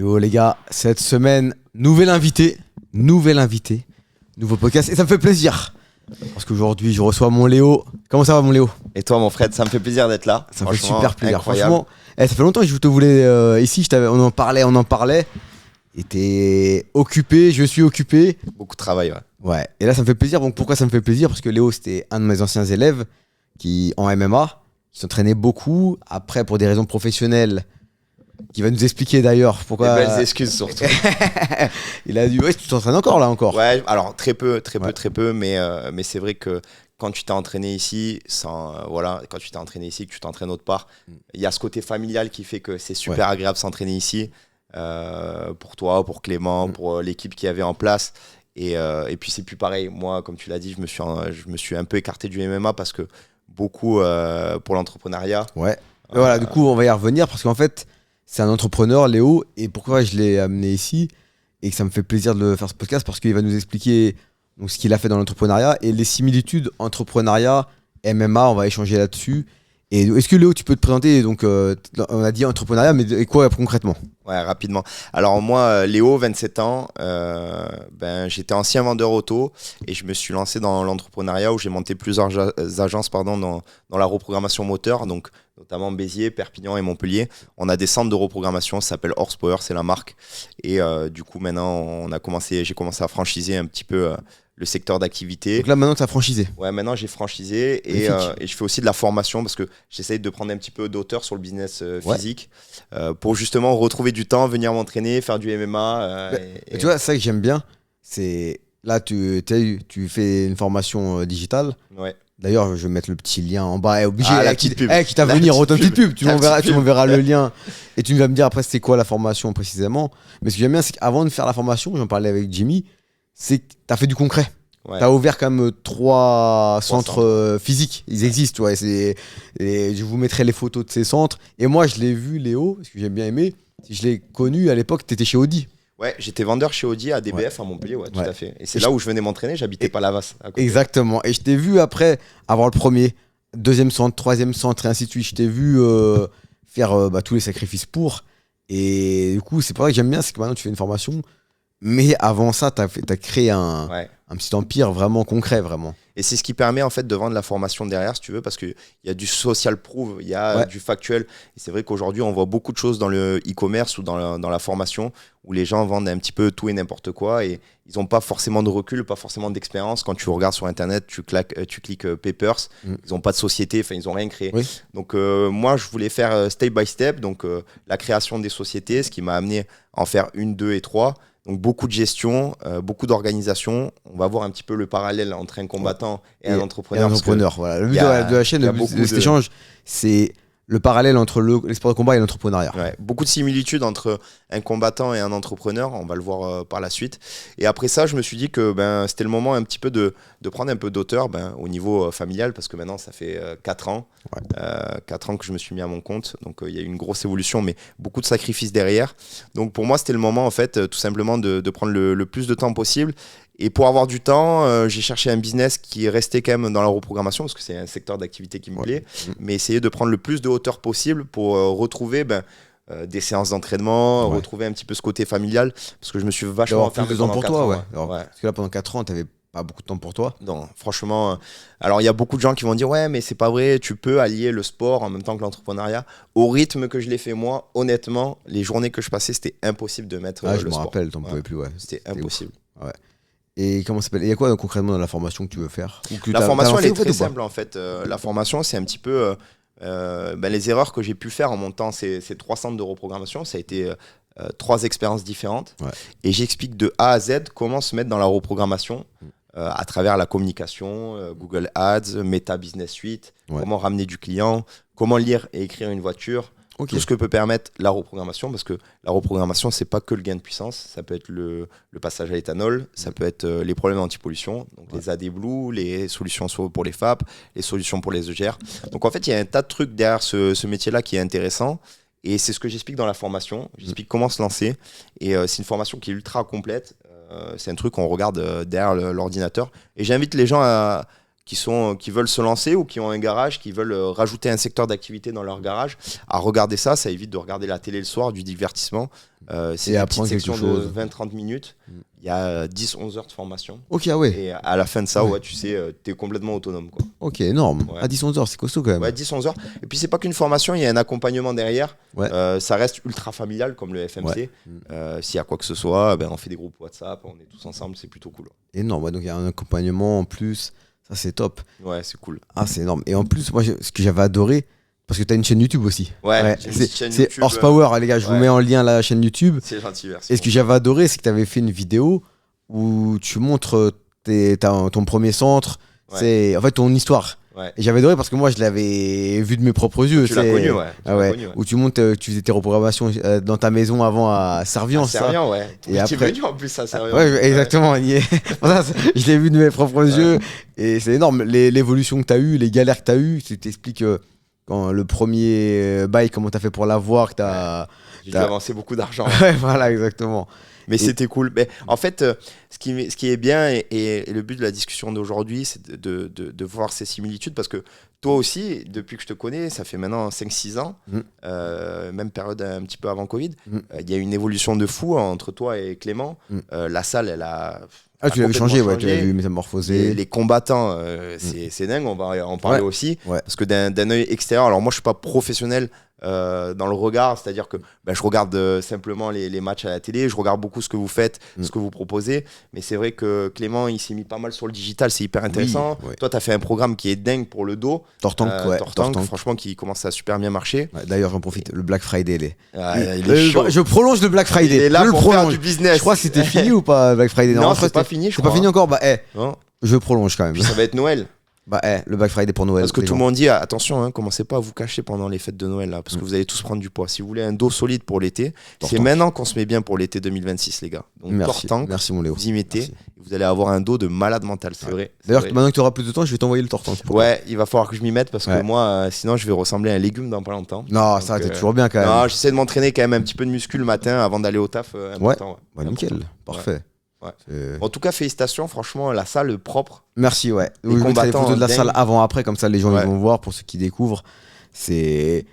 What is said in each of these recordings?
Yo les gars, cette semaine, nouveau podcast et ça me fait plaisir parce qu'aujourd'hui je reçois mon Léo. Comment ça va mon Léo? Et toi mon Fred, ça me fait plaisir d'être là. Ça me fait super plaisir. Incroyable. Franchement, ça fait longtemps que je te voulais ici, on en parlait. Et t'es occupé, je suis occupé. Beaucoup de travail, ouais. Ouais, et là ça me fait plaisir. Donc pourquoi ça me fait plaisir? Parce que Léo c'était un de mes anciens élèves qui en MMA, qui s'entraînait beaucoup. Après pour des raisons professionnelles, qui va nous expliquer d'ailleurs pourquoi. Des belles excuses surtout. Il a dit ouais, tu t'entraînes encore. Ouais, alors très peu, mais c'est vrai que quand tu t'es entraîné ici, quand tu t'es entraîné ici, que tu t'entraînes autre part, il y a ce côté familial qui fait que c'est super agréable de s'entraîner ici. Pour toi, pour Clément, pour l'équipe qui avait en place. Et puis c'est plus pareil. Moi, comme tu l'as dit, je me suis un peu écarté du MMA parce que beaucoup pour l'entrepreneuriat. Ouais. Voilà, du coup, on va y revenir parce qu'en fait, c'est un entrepreneur, Léo, et pourquoi je l'ai amené ici et que ça me fait plaisir de faire ce podcast parce qu'il va nous expliquer donc, ce qu'il a fait dans l'entrepreneuriat et les similitudes entrepreneuriat, MMA, on va échanger là-dessus. Et est-ce que Léo, tu peux te présenter? Donc, on a dit entrepreneuriat, mais quoi concrètement? Ouais, rapidement. Alors moi, Léo, 27 ans, j'étais ancien vendeur auto et je me suis lancé dans l'entrepreneuriat où j'ai monté plusieurs agences dans la reprogrammation moteur, donc notamment Béziers, Perpignan et Montpellier. On a des centres de reprogrammation, ça s'appelle Horsepower, c'est la marque. Et du coup, maintenant, j'ai commencé à franchiser un petit peu le secteur d'activité. Donc là, maintenant, tu as franchisé? Ouais, maintenant, j'ai franchisé et je fais aussi de la formation parce que j'essaye de prendre un petit peu d'auteur sur le business physique pour justement retrouver du temps, venir m'entraîner, faire du MMA. Tu vois, ça que j'aime bien, c'est là, tu fais une formation digitale. Ouais. D'ailleurs, je vais mettre le petit lien en bas. Obligé. La petite pub. Quitte à venir, on petite pub. Tu m'enverras le lien et tu vas me dire après c'était quoi la formation précisément. Mais ce que j'aime bien, c'est qu'avant de faire la formation, j'en parlais avec Jimmy, c'est que tu as fait du concret. Ouais. Tu as ouvert quand même 3 centres physiques. Ils existent, tu vois. Je vous mettrai les photos de ces centres. Et moi, je l'ai vu, Léo, ce que j'ai bien aimé, je l'ai connu à l'époque, tu étais chez Audi. Ouais, j'étais vendeur chez Audi à DBF à Montpellier, tout à fait. Et c'est là où je venais m'entraîner, j'habitais Palavas. Exactement. Et je t'ai vu après avoir le premier, deuxième centre, troisième centre et ainsi de suite. Je t'ai vu faire tous les sacrifices pour. Et du coup, c'est pour ça que j'aime bien, c'est que maintenant tu fais une formation. Mais avant ça, tu as créé un petit empire vraiment concret, vraiment. Et c'est ce qui permet en fait de vendre la formation derrière, si tu veux, parce qu'il y a du social proof, il y a du factuel. Et c'est vrai qu'aujourd'hui, on voit beaucoup de choses dans le e-commerce ou dans la formation où les gens vendent un petit peu tout et n'importe quoi et ils n'ont pas forcément de recul, pas forcément d'expérience. Quand tu regardes sur Internet, tu cliques Papers, ils n'ont pas de société, ils n'ont rien créé. Oui. Donc moi, je voulais faire step by step, donc la création des sociétés, ce qui m'a amené à en faire 1, 2 et 3. Donc beaucoup de gestion, beaucoup d'organisation. On va voir un petit peu le parallèle entre un combattant et un entrepreneur. Voilà. Le but de la chaîne, de cet échange, c'est le parallèle entre les sports de combat et l'entrepreneuriat. Ouais, beaucoup de similitudes entre un combattant et un entrepreneur, on va le voir par la suite. Et après ça, je me suis dit que c'était le moment un petit peu de prendre un peu d'auteur au niveau familial, parce que maintenant, ça fait 4 ans. 4 ans que je me suis mis à mon compte. Donc, il y a eu une grosse évolution, mais beaucoup de sacrifices derrière. Donc, pour moi, c'était le moment, en fait, tout simplement de prendre le plus de temps possible. Et pour avoir du temps, j'ai cherché un business qui restait quand même dans la reprogrammation, parce que c'est un secteur d'activité qui me plaît, mais essayer de prendre le plus de hauteur possible pour retrouver des séances d'entraînement, retrouver un petit peu ce côté familial, parce que je me suis vachement enfermé pendant 4 ans. Parce que là, pendant 4 ans, tu n'avais pas beaucoup de temps pour toi. Non, franchement. Alors, il y a beaucoup de gens qui vont dire « Ouais, mais c'est pas vrai, tu peux allier le sport en même temps que l'entrepreneuriat. » Au rythme que je l'ai fait moi, honnêtement, les journées que je passais, c'était impossible de mettre le sport. Je me rappelle, t'en pouvais plus. C'était impossible. Ouais. Et comment ça s'appelle? Il y a quoi concrètement dans la formation que tu veux faire? La formation, elle est très simple en fait. La formation, c'est un petit peu les erreurs que j'ai pu faire en montant ces 3 centres de reprogrammation. Ça a été 3 expériences différentes. Ouais. Et j'explique de A à Z comment se mettre dans la reprogrammation à travers la communication, Google Ads, Meta Business Suite, comment ramener du client, comment lire et écrire une voiture. Tout ce que peut permettre la reprogrammation, parce que la reprogrammation, c'est pas que le gain de puissance, ça peut être le passage à l'éthanol, ça peut être les problèmes d'antipollution, donc les AD Blue, les solutions pour les FAP, les solutions pour les EGR. Donc en fait, il y a un tas de trucs derrière ce métier-là qui est intéressant, et c'est ce que j'explique dans la formation. J'explique comment se lancer, et c'est une formation qui est ultra complète. C'est un truc qu'on regarde derrière l'ordinateur, et j'invite les gens à qui veulent se lancer ou qui ont un garage, qui veulent rajouter un secteur d'activité dans leur garage, à regarder ça. Ça évite de regarder la télé le soir, du divertissement. C'est une petite section de 20-30 minutes. Il y a 10-11 heures de formation. Ok, ouais. Et à la fin de ça, tu sais, t'es complètement autonome, quoi. Ok, énorme. À 10-11 heures, c'est costaud quand même. Ouais, 10-11 heures. Et puis, c'est pas qu'une formation, il y a un accompagnement derrière. Ça reste ultra familial, comme le FMC. S'il y a quoi que ce soit, on fait des groupes WhatsApp, on est tous ensemble, c'est plutôt cool. Énorme, donc il y a un accompagnement en plus. Ça, c'est top. Ouais, c'est cool. Ah, c'est énorme. Et en plus, moi, ce que j'avais adoré, parce que tu as une chaîne YouTube aussi. C'est Horsepower, les gars. Je vous mets en lien la chaîne YouTube. C'est gentil, merci. Et ce que j'avais adoré, c'est que tu avais fait une vidéo où tu montres ton premier centre, c'est en fait ton histoire. Et j'avais adoré parce que moi, je l'avais vu de mes propres yeux. Tu l'as connu, Où tu montes, tu faisais tes reprogrammations dans ta maison avant à Servian. Servian, ouais. Et après... tu es venu en plus à Servian. Ouais, exactement. Je l'ai vu de mes propres yeux. Et c'est énorme. L'évolution que tu as eue, les galères que tu as eues. Tu t'expliques quand le premier bail, comment tu as fait pour l'avoir. J'ai avancé beaucoup d'argent. Ouais, voilà, exactement. Mais c'était cool. Mais en fait, ce qui est bien et le but de la discussion d'aujourd'hui, c'est de voir ces similitudes parce que toi aussi, depuis que je te connais, ça fait maintenant 5-6 ans, même période un petit peu avant Covid, il y a une évolution de fou entre toi et Clément. La salle, elle a... tu l'avais changé, tu l'avais vu métamorphosé. Les combattants, c'est dingue, on va en parler aussi. Parce que d'un œil extérieur, alors moi je suis pas professionnel dans le regard, c'est-à-dire que je regarde simplement les matchs à la télé, je regarde beaucoup ce que vous faites, ce que vous proposez, mais c'est vrai que Clément il s'est mis pas mal sur le digital, c'est hyper intéressant. Toi tu as fait un programme qui est dingue pour le dos, Tortank, franchement qui commence à super bien marcher. D'ailleurs j'en profite, le Black Friday il est chaud. Je prolonge le Black Friday, il est là pour faire du business. Je crois que c'était fini ou pas Black Friday? Non, c'est pas fini, je crois. C'est pas fini encore, je prolonge quand même. Puis ça va être Noël. Le Black Friday pour Noël. Parce que tout le monde dit attention, commencez pas à vous cacher pendant les fêtes de Noël là, parce que vous allez tous prendre du poids. Si vous voulez un dos solide pour l'été, c'est maintenant qu'on se met bien pour l'été 2026, les gars. Donc Tortank, merci mon Léo. Vous y mettez, vous allez avoir un dos de malade mental, c'est vrai. D'ailleurs, maintenant que tu auras plus de temps, je vais t'envoyer le Tortank. Ouais, il va falloir que je m'y mette parce que moi, sinon, je vais ressembler à un légume dans pas longtemps. Non, donc, ça t'es toujours bien quand même. Non, j'essaie de m'entraîner quand même un petit peu de muscu le matin avant d'aller au taf. Nickel, parfait. En tout cas, félicitations, franchement, la salle propre. Merci, Les combattants, les photos de la salle avant-après, comme ça les gens ils vont voir pour ceux qui découvrent. Et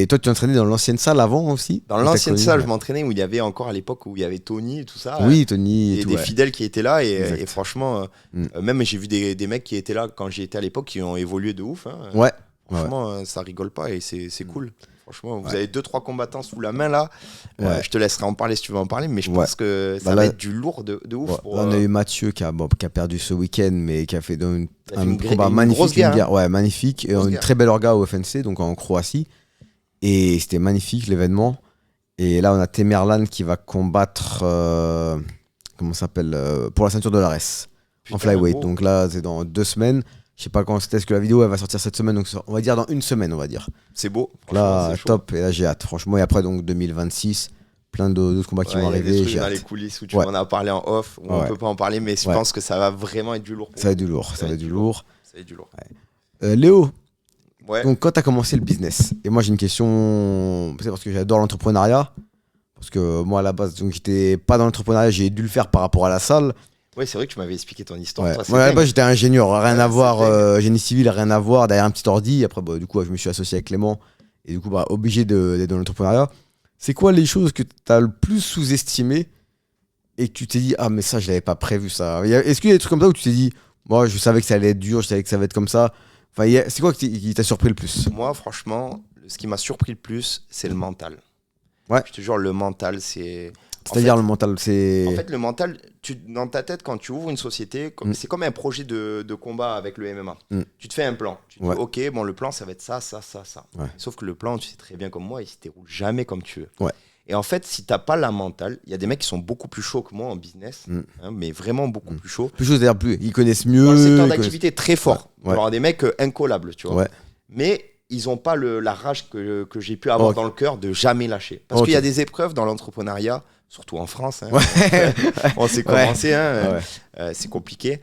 toi, tu t'entraînais dans l'ancienne salle avant aussi? Dans l'ancienne salle, je m'entraînais où il y avait encore à l'époque où il y avait Tony et tout ça. Oui, Tony et des fidèles qui étaient là. Et franchement, même j'ai vu des mecs qui étaient là quand j'y étais à l'époque qui ont évolué de ouf. Franchement, ça rigole pas et c'est cool. Franchement, vous avez 2-3 combattants sous la main là. Je te laisserai en parler si tu veux en parler, mais je pense que ça va être du lourd de ouf. Là, on a eu Mathieu qui a perdu ce week-end, mais qui a fait un combat magnifique. Magnifique. Et une très belle orga au FNC, donc en Croatie. Et c'était magnifique l'événement. Et là, on a Temerlan qui va combattre comment ça s'appelle pour la ceinture de l'Ares en flyweight. Donc là, c'est dans 2 semaines. Je sais pas quand est-ce que la vidéo elle va sortir cette semaine, donc on va dire dans 1 semaine, on va dire. C'est beau. Là, top. Et là, j'ai hâte, franchement. Et après, donc 2026, plein d'autres combats qui vont arriver. Il y a des trucs dans les coulisses où tu m'en as parlé en off, où on peut pas en parler, mais je pense que ça va vraiment être du lourd. Ça va être du lourd. Ça va être du lourd. Léo. Donc quand tu as commencé le business, et moi j'ai une question, c'est parce que j'adore l'entrepreneuriat, parce que moi à la base, donc j'étais pas dans l'entrepreneuriat, j'ai dû le faire par rapport à la salle. Ouais, c'est vrai que tu m'avais expliqué ton histoire. Toi, à la base, j'étais ingénieur, rien à voir, génie civil, rien à voir, derrière un petit ordi. Après, du coup, je me suis associé avec Clément, et du coup, obligé d'être dans l'entrepreneuriat. C'est quoi les choses que tu as le plus sous-estimées et que tu t'es dit, ah, mais ça, je l'avais pas prévu ça? Est-ce qu'il y a des trucs comme ça où tu t'es dit, moi, je savais que ça allait être dur, je savais que ça allait être comme ça? Enfin, c'est quoi qui t'a surpris le plus? Moi, franchement, ce qui m'a surpris le plus, c'est le mental. Ouais. Je te jure, le mental, c'est... C'est-à-dire le mental, c'est... En fait, le mental, dans ta tête, quand tu ouvres une société, c'est comme un projet de combat avec le MMA. Tu te fais un plan. Tu te dis, ok, bon, le plan, ça va être ça. Sauf que le plan, tu sais très bien comme moi, il ne se déroule jamais comme tu veux. Et en fait, si tu n'as pas la mentale, il y a des mecs qui sont beaucoup plus chauds que moi en business, mais vraiment beaucoup plus chauds. Plus chauds, c'est-à-dire plus. Ils connaissent mieux. Dans le secteur d'activité très fort. Il y aura des mecs incollables, tu vois. Mais ils n'ont pas la rage que j'ai pu avoir dans le cœur de jamais lâcher. Parce qu'il y a des épreuves dans l'entrepreneuriat, surtout en France. On s'est commencé, c'est compliqué.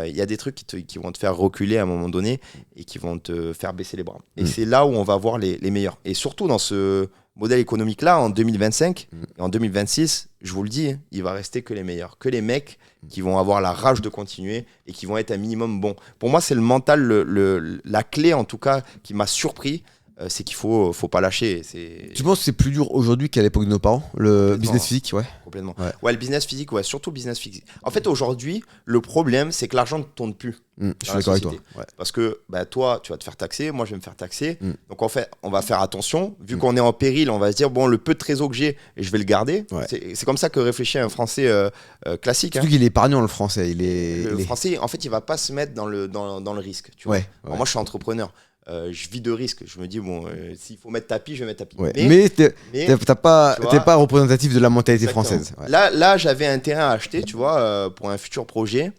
il y a des trucs qui vont te faire reculer à un moment donné et qui vont te faire baisser les bras. Et c'est là où on va voir les meilleurs. Et surtout dans ce modèle économique-là, en 2025 et en 2026, je vous le dis, il va rester que les meilleurs, que les mecs qui vont avoir la rage de continuer et qui vont être un minimum bons. Pour moi, c'est le mental, la clé en tout cas qui m'a surpris. C'est qu'il faut pas lâcher. Tu penses que c'est plus dur aujourd'hui qu'à l'époque de nos parents, le business physique? Ouais. Complètement. Ouais, le business physique, ouais, surtout le business physique. En fait, aujourd'hui, le problème, c'est que l'argent ne tourne plus. Je suis d'accord avec toi. Ouais. Parce que toi, tu vas te faire taxer, moi, je vais me faire taxer. Donc, en fait, on va faire attention. Vu qu'on est en péril, on va se dire, bon, le peu de trésor que j'ai, je vais le garder. Ouais. C'est comme ça que réfléchit un Français classique. Surtout qu'il est épargnant, le Français. Le Français, en fait, il va pas se mettre dans le risque. Tu vois. Alors, moi, je suis entrepreneur. Je vis de risque. Je me dis, bon, s'il faut mettre tapis, je vais mettre tapis. Ouais. Mais t'es pas représentatif de la mentalité française. Ouais. Là, j'avais intérêt à acheter, tu vois, pour un futur projet.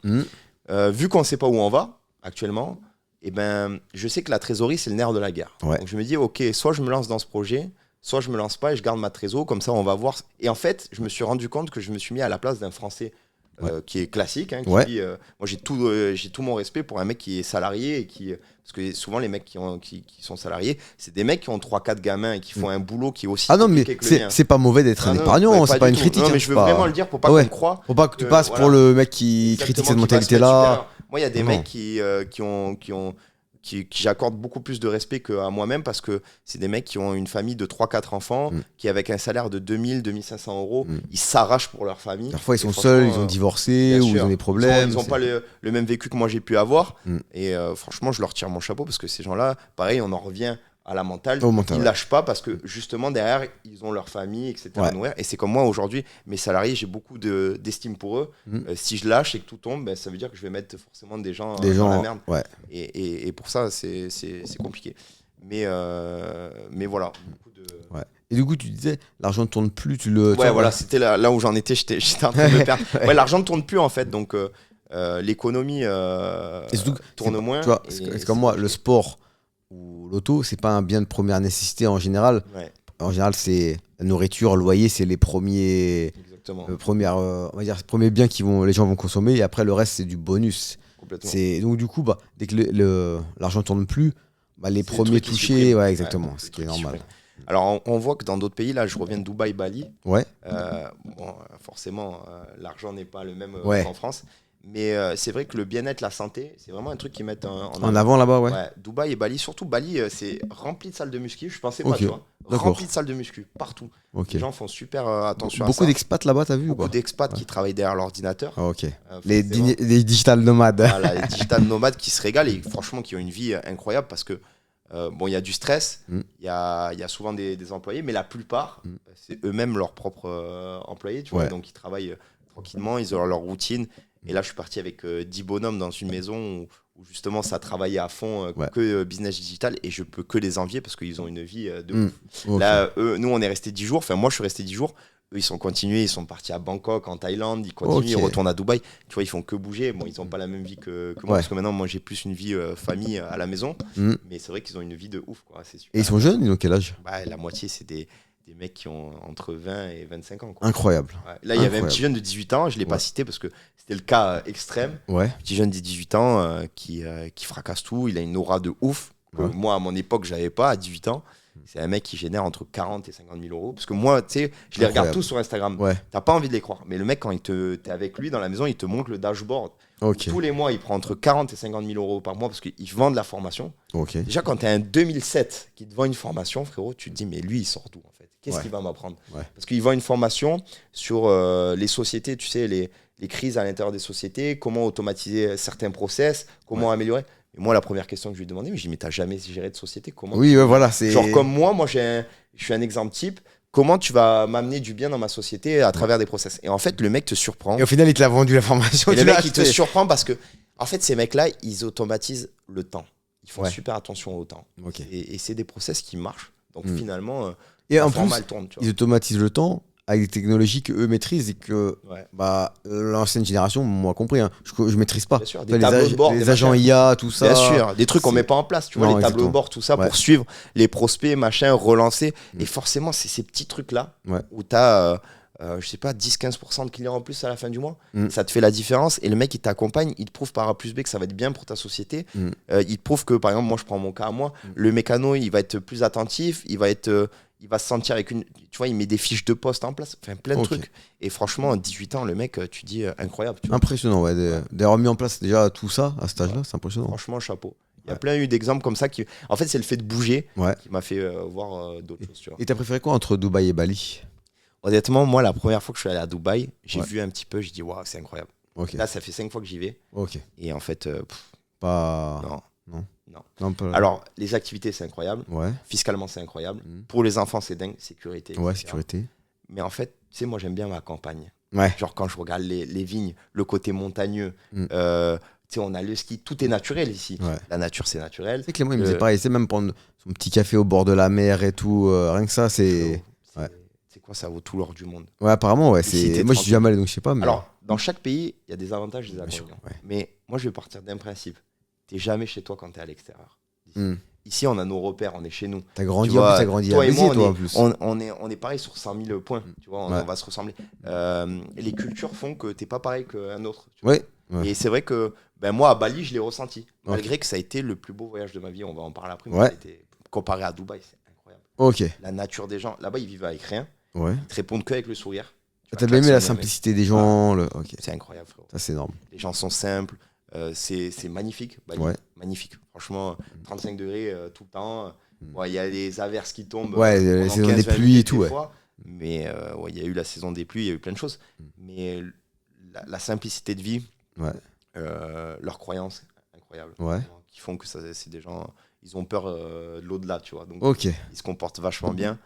Vu qu'on ne sait pas où on va actuellement, je sais que la trésorerie, c'est le nerf de la guerre. Ouais. Donc je me dis, ok, soit je me lance dans ce projet, soit je me lance pas et je garde ma trésor. Comme ça, on va voir. Et en fait, je me suis rendu compte que je me suis mis à la place d'un Français. Qui est classique, qui dit, moi j'ai tout mon respect pour un mec qui est salarié et parce que souvent les mecs qui sont salariés, c'est des mecs qui ont 3-4 gamins et qui font un boulot qui est aussi compliqué que le mien. C'est pas mauvais d'être un épargnant, c'est pas une critique. Non, mais je veux vraiment le dire pour pas qu'on croie. Pour pas que tu passes pour le mec qui critique cette mentalité-là. Moi, il y a des mecs qui j'accorde beaucoup plus de respect qu'à moi-même parce que c'est des mecs qui ont une famille de 3-4 enfants, qui avec un salaire de 2000-2500 €, ils s'arrachent pour leur famille. Parfois ils sont seuls, ils ont divorcé ou ils ont des problèmes. Ils n'ont pas le même vécu que moi j'ai pu avoir. Et franchement, je leur tire mon chapeau parce que ces gens-là, pareil, on en revient à la mentale. Ils ne lâchent pas parce que justement derrière, ils ont leur famille, etc. à nourrir. Et c'est comme moi aujourd'hui, mes salariés, j'ai beaucoup d'estime pour eux. Si je lâche et que tout tombe, ça veut dire que je vais mettre forcément des gens dans la merde. Ouais. Et pour ça, c'est compliqué. Mais voilà. Ouais. Et du coup, tu disais, l'argent ne tourne plus. Voilà, c'était là où j'en étais. J'étais en train de me perdre. Ouais, l'argent ne tourne plus en fait. Donc l'économie tourne moins. Tu vois, c'est comme moi, le sport ou l'auto, c'est pas un bien de première nécessité en général. Ouais. En général, c'est la nourriture, le loyer, c'est les premiers biens les gens vont consommer, et après le reste c'est du bonus. Donc du coup, dès que l'argent tourne plus, les premiers touchés, exactement, ce qui est normal. Alors on voit que dans d'autres pays, là je reviens de Dubaï, Bali, forcément l'argent n'est pas le même qu'en France. Mais c'est vrai que le bien-être, la santé, c'est vraiment un truc qu'ils mettent en avant là-bas, Dubaï et Bali, surtout Bali, c'est rempli de salles de muscu. Je pensais pas, tu vois. Rempli de salles de muscu, partout. Les gens font super attention à ça. Beaucoup d'expats là-bas, t'as vu? Beaucoup d'expats qui travaillent derrière l'ordinateur. Les digital nomades. Voilà, les digital nomades qui se régalent et franchement qui ont une vie incroyable parce que il y a du stress, il y a souvent des employés, mais la plupart, c'est eux-mêmes leurs propres employés, tu vois. Donc ils travaillent tranquillement, ils ont leur routine. Et là, je suis parti avec 10 bonhommes dans une maison où justement ça travaillait à fond que business digital, et je peux que les envier parce qu'ils ont une vie de ouf. Là, nous, on est resté 10 jours. Enfin, moi, je suis resté 10 jours. Eux, ils sont continués. Ils sont partis à Bangkok, en Thaïlande. Ils continuent, ils retournent à Dubaï. Tu vois, ils font que bouger. Bon, ils n'ont pas la même vie que moi parce que maintenant, moi, j'ai plus une vie famille à la maison. Mais c'est vrai qu'ils ont une vie de ouf, quoi. C'est super. Et ils sont jeunes, ils ont quel âge? La moitié, c'est des mecs qui ont entre 20 et 25 ans. Incroyable. Là, il y avait un petit jeune de 18 ans, je ne l'ai pas cité parce que c'était le cas extrême. Petit jeune de 18 ans qui fracasse tout, il a une aura de ouf. Moi, à mon époque, je n'avais pas à 18 ans. C'est un mec qui génère entre 40 et 50 000 €. Parce que moi, tu sais, je les regarde tous sur Instagram. T'as pas envie de les croire. Mais le mec, quand t'es avec lui dans la maison, il te montre le dashboard. Tous les mois, il prend entre 40 et 50 000 € par mois parce qu'il vend de la formation. Déjà, quand t'es un 2007 qui te vend une formation, frérot, tu te dis, mais lui, il sort d'où en fait? Qu'est-ce qu'il va m'apprendre? Parce qu'il vend une formation sur les sociétés, tu sais, les crises à l'intérieur des sociétés, comment automatiser certains process, comment améliorer. Et moi, la première question que je lui ai demandé, je lui ai dit, mais t'as jamais géré de société? Comment Genre comme moi, je suis un exemple type. Comment tu vas m'amener du bien dans ma société à travers des process? Et en fait, le mec te surprend. Et au final, il te l'a vendu la formation. Et le mec, il te surprend parce que, en fait, ces mecs-là, ils automatisent le temps. Ils font super attention au temps. Et c'est des process qui marchent. Donc finalement, et en plus, ils automatisent le temps avec des technologies qu'eux maîtrisent et que l'ancienne génération, moi compris, je maîtrise pas. Sûr, des tableaux de bord, les agents IA, tout ça. Bien sûr, des trucs qu'on met pas en place, tu vois, les tableaux de bord, tout ça, pour suivre les prospects, machin, relancer. Et forcément, c'est ces petits trucs-là où tu as je sais pas, 10-15% de clients en plus à la fin du mois. Ça te fait la différence. Et le mec, il t'accompagne, il te prouve par A plus B que ça va être bien pour ta société. Il te prouve que, par exemple, moi, je prends mon cas à moi, le mécano, il va être plus attentif, il va se sentir avec une. Tu vois, il met des fiches de poste en place, enfin plein de trucs. Et franchement, à 18 ans, le mec, tu dis incroyable. Tu vois. Impressionnant, ouais. D'avoir mis en place déjà tout ça à cet âge-là, c'est impressionnant. Franchement, chapeau. Il y a plein d'exemples comme ça qui. En fait, c'est le fait de bouger qui m'a fait voir d'autres choses. Tu vois. Et t'as préféré quoi entre Dubaï et Bali? Honnêtement, moi, la première fois que je suis allé à Dubaï, j'ai vu un petit peu, j'ai dit, waouh, c'est incroyable. Là, ça fait 5 fois que j'y vais. Et en fait, Non, alors, les activités, c'est incroyable. Fiscalement, c'est incroyable. Pour les enfants, c'est dingue. Sécurité. Sécurité. Mais en fait, tu sais, moi, j'aime bien ma campagne. Genre, quand je regarde les vignes, le côté montagneux, tu sais, on a le ski, tout est naturel ici. La nature, c'est naturel. C'est Clément, il me disait pareil, c'est même prendre son petit café au bord de la mer et tout. Rien que ça, c'est. C'est quoi, ça vaut tout l'or du monde. Ouais, apparemment, ouais. Moi, je suis jamais allé, donc je sais pas. Mais... Alors, dans chaque pays, il y a des avantages et des inconvénients. Mais moi, je vais partir d'un principe. T'es jamais chez toi quand t'es à l'extérieur. Ici, on a nos repères, on est chez nous. T'as grandi à Béziers, toi, en plus. On est pareil sur 100 000 points. Tu vois, on va se ressembler. Les cultures font que t'es pas pareil qu'un autre. Tu vois. Et c'est vrai que moi, à Bali, je l'ai ressenti. Malgré que ça a été le plus beau voyage de ma vie. On va en parler après. Mais ça a été, comparé à Dubaï, c'est incroyable. La nature des gens. Là-bas, ils vivent avec rien. Ils te répondent qu'avec le sourire. T'as bien aimé la simplicité des gens. C'est incroyable, frérot. Ça, c'est énorme. Les gens sont simples. C'est magnifique. Bali. Magnifique. Franchement, 35 degrés tout le temps. Il y a les averses qui tombent. Les saisons des pluies et tout. Mais il y a eu la saison des pluies, il y a eu plein de choses. Mais la simplicité de vie, leurs croyances incroyables, qui font que c'est des gens, ils ont peur de l'au-delà, tu vois. Donc ils se comportent vachement bien.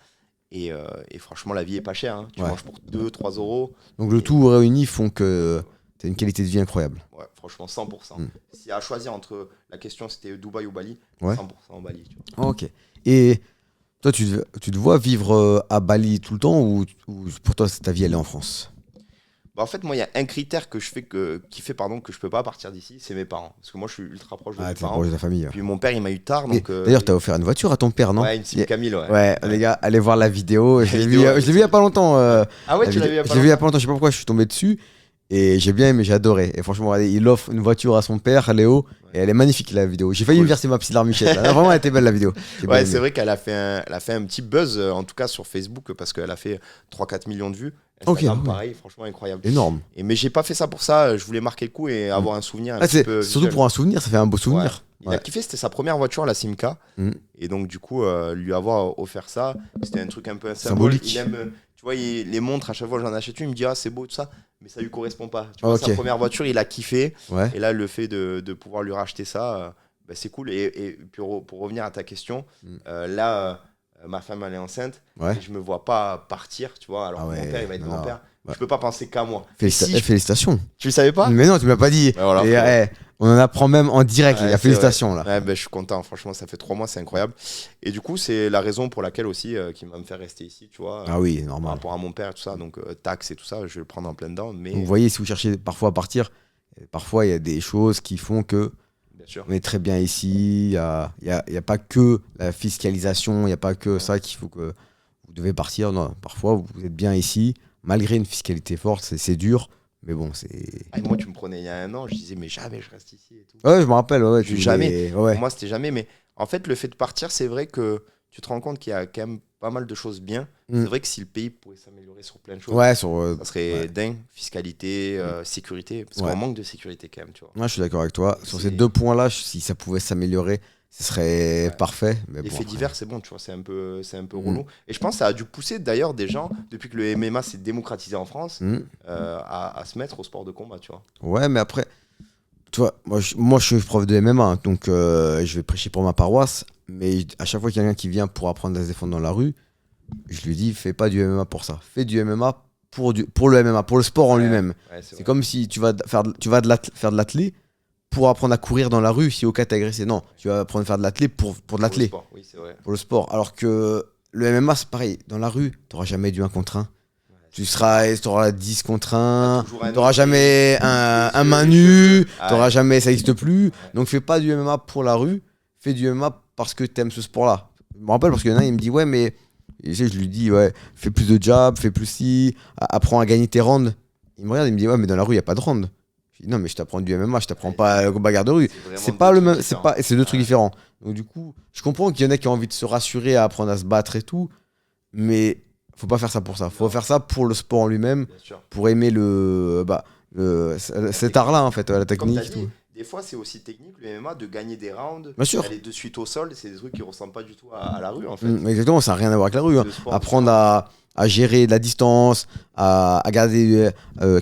Et franchement, la vie est pas chère. Hein. Tu manges pour 2-3 euros. Donc le tout réuni font que t'as une qualité de vie incroyable. Ouais, franchement, 100%. Si à choisir entre la question, c'était Dubaï ou Bali, 100% Bali. Tu vois. Et toi, tu te vois vivre à Bali tout le temps ou pour toi, ta vie, elle est en France? En fait, moi, il y a un critère que je fais que je peux pas partir d'ici, c'est mes parents. Parce que moi, je suis ultra proche de mes parents. Proche de ta famille. Puis mon père, il m'a eu tard. D'ailleurs, t'as offert une voiture à ton père, non? Ouais, une Sim Camille, les gars, allez voir la vidéo. Je l'ai vu il y a pas longtemps. Ah ouais, tu l'as vu il y a pas longtemps? Je l'ai vu il y a pas longtemps, je sais pas pourquoi je suis tombé dessus. Et j'ai bien aimé, j'ai adoré. Et franchement, regardez, il offre une voiture à son père, Léo, et elle est magnifique la vidéo. J'ai failli verser ma petite larmichette. Vraiment, elle était belle la vidéo. C'est vrai qu'elle a fait un petit buzz, en tout cas sur Facebook, parce qu'elle a fait 3-4 millions de vues. Instagram, pareil, franchement incroyable. Énorme. Mais j'ai pas fait ça pour ça, je voulais marquer le coup et avoir un souvenir un petit peu. Surtout pour un souvenir, ça fait un beau souvenir. Il a kiffé, c'était sa première voiture, la Simca. Et donc, du coup, lui avoir offert ça, c'était un truc un peu symbolique. Il aime, tu vois, les montres, à chaque fois j'en achète une, il me dit ah, c'est beau, tout ça, mais ça lui correspond pas. Tu vois, sa première voiture, il a kiffé. Et là, le fait de pouvoir lui racheter ça, c'est cool. Et puis, pour revenir à ta question, là, ma femme, elle est enceinte. Et je me vois pas partir, tu vois. Alors, mon père, il va être grand-père. Je peux pas penser qu'à moi. Félicitations. Tu le savais pas? Mais non, tu me l'as pas dit. On en apprend même en direct, les gars. Félicitations là. Je suis content, franchement, ça fait 3 mois, c'est incroyable. Et du coup, c'est la raison pour laquelle aussi qui va me faire rester ici, tu vois. Ah oui, normal. Par rapport à mon père, tout ça, donc taxes et tout ça, je vais le prendre en plein dedans. Mais... Donc, vous voyez, si vous cherchez parfois à partir, parfois il y a des choses qui font que on est très bien ici. Il y a pas que la fiscalisation, il n'y a pas que ça qu'il faut que vous devez partir. Non, parfois vous êtes bien ici, malgré une fiscalité forte, c'est dur. Mais bon, c'est. Moi, tu me prenais il y a 1 an, je disais, mais jamais je reste ici et tout. Ouais, je me rappelle. Jamais. Pour moi, c'était jamais. Mais en fait, le fait de partir, c'est vrai que tu te rends compte qu'il y a quand même pas mal de choses bien. C'est vrai que si le pays pourrait s'améliorer sur plein de choses, ça serait dingue. Fiscalité, sécurité. Parce qu'on manque de sécurité quand même, tu vois. Ouais, je suis d'accord avec toi. Sur ces 2 points-là, si ça pouvait s'améliorer, ce serait parfait. Les faits divers, c'est bon, tu vois, c'est un peu relou. Et je pense que ça a dû pousser d'ailleurs des gens, depuis que le MMA s'est démocratisé en France, à se mettre au sport de combat, tu vois. Ouais, mais après, tu vois, moi je suis prof de MMA, donc je vais prêcher pour ma paroisse. Mais à chaque fois qu'il y a quelqu'un qui vient pour apprendre à se défendre dans la rue, je lui dis, fais pas du MMA pour ça. Fais du MMA pour le MMA, pour le sport en lui-même. C'est comme si tu vas faire de l'athlé pour apprendre à courir dans la rue si au cas t'es agressé. Non, tu vas apprendre à faire de l'athlé pour de l'athlé. Pour le sport. Alors que le MMA, c'est pareil. Dans la rue, t'auras jamais du 1 contre 1. Tu auras 10 contre 1. T'auras jamais un main nue. T'auras jamais, ça n'existe plus. Donc fais pas du MMA pour la rue. Fais du MMA parce que t'aimes ce sport-là. Je me rappelle parce qu'il y en a, il me dit ouais, mais Et je lui dis, ouais, fais plus de jab, fais plus ci, apprends à gagner tes rounds. Il me regarde, il me dit, ouais, mais dans la rue, il n'y a pas de round. Je dis, non, mais je t'apprends du MMA, je t'apprends pas le bagarre de rue. C'est pas le même, c'est deux trucs différents. Donc, du coup, je comprends qu'il y en a qui ont envie de se rassurer, à apprendre à se battre et tout, mais faut pas faire ça pour ça. Faut faire ça pour le sport en lui-même, pour aimer cet art-là, en fait, la technique. Tout. Des fois, c'est aussi technique, le MMA, de gagner des rounds, bien sûr. aller de suite au sol, c'est des trucs qui ne ressemblent pas du tout à la rue, en fait. Exactement, ça n'a rien à voir avec la rue. Hein. Apprendre à gérer de la distance, à garder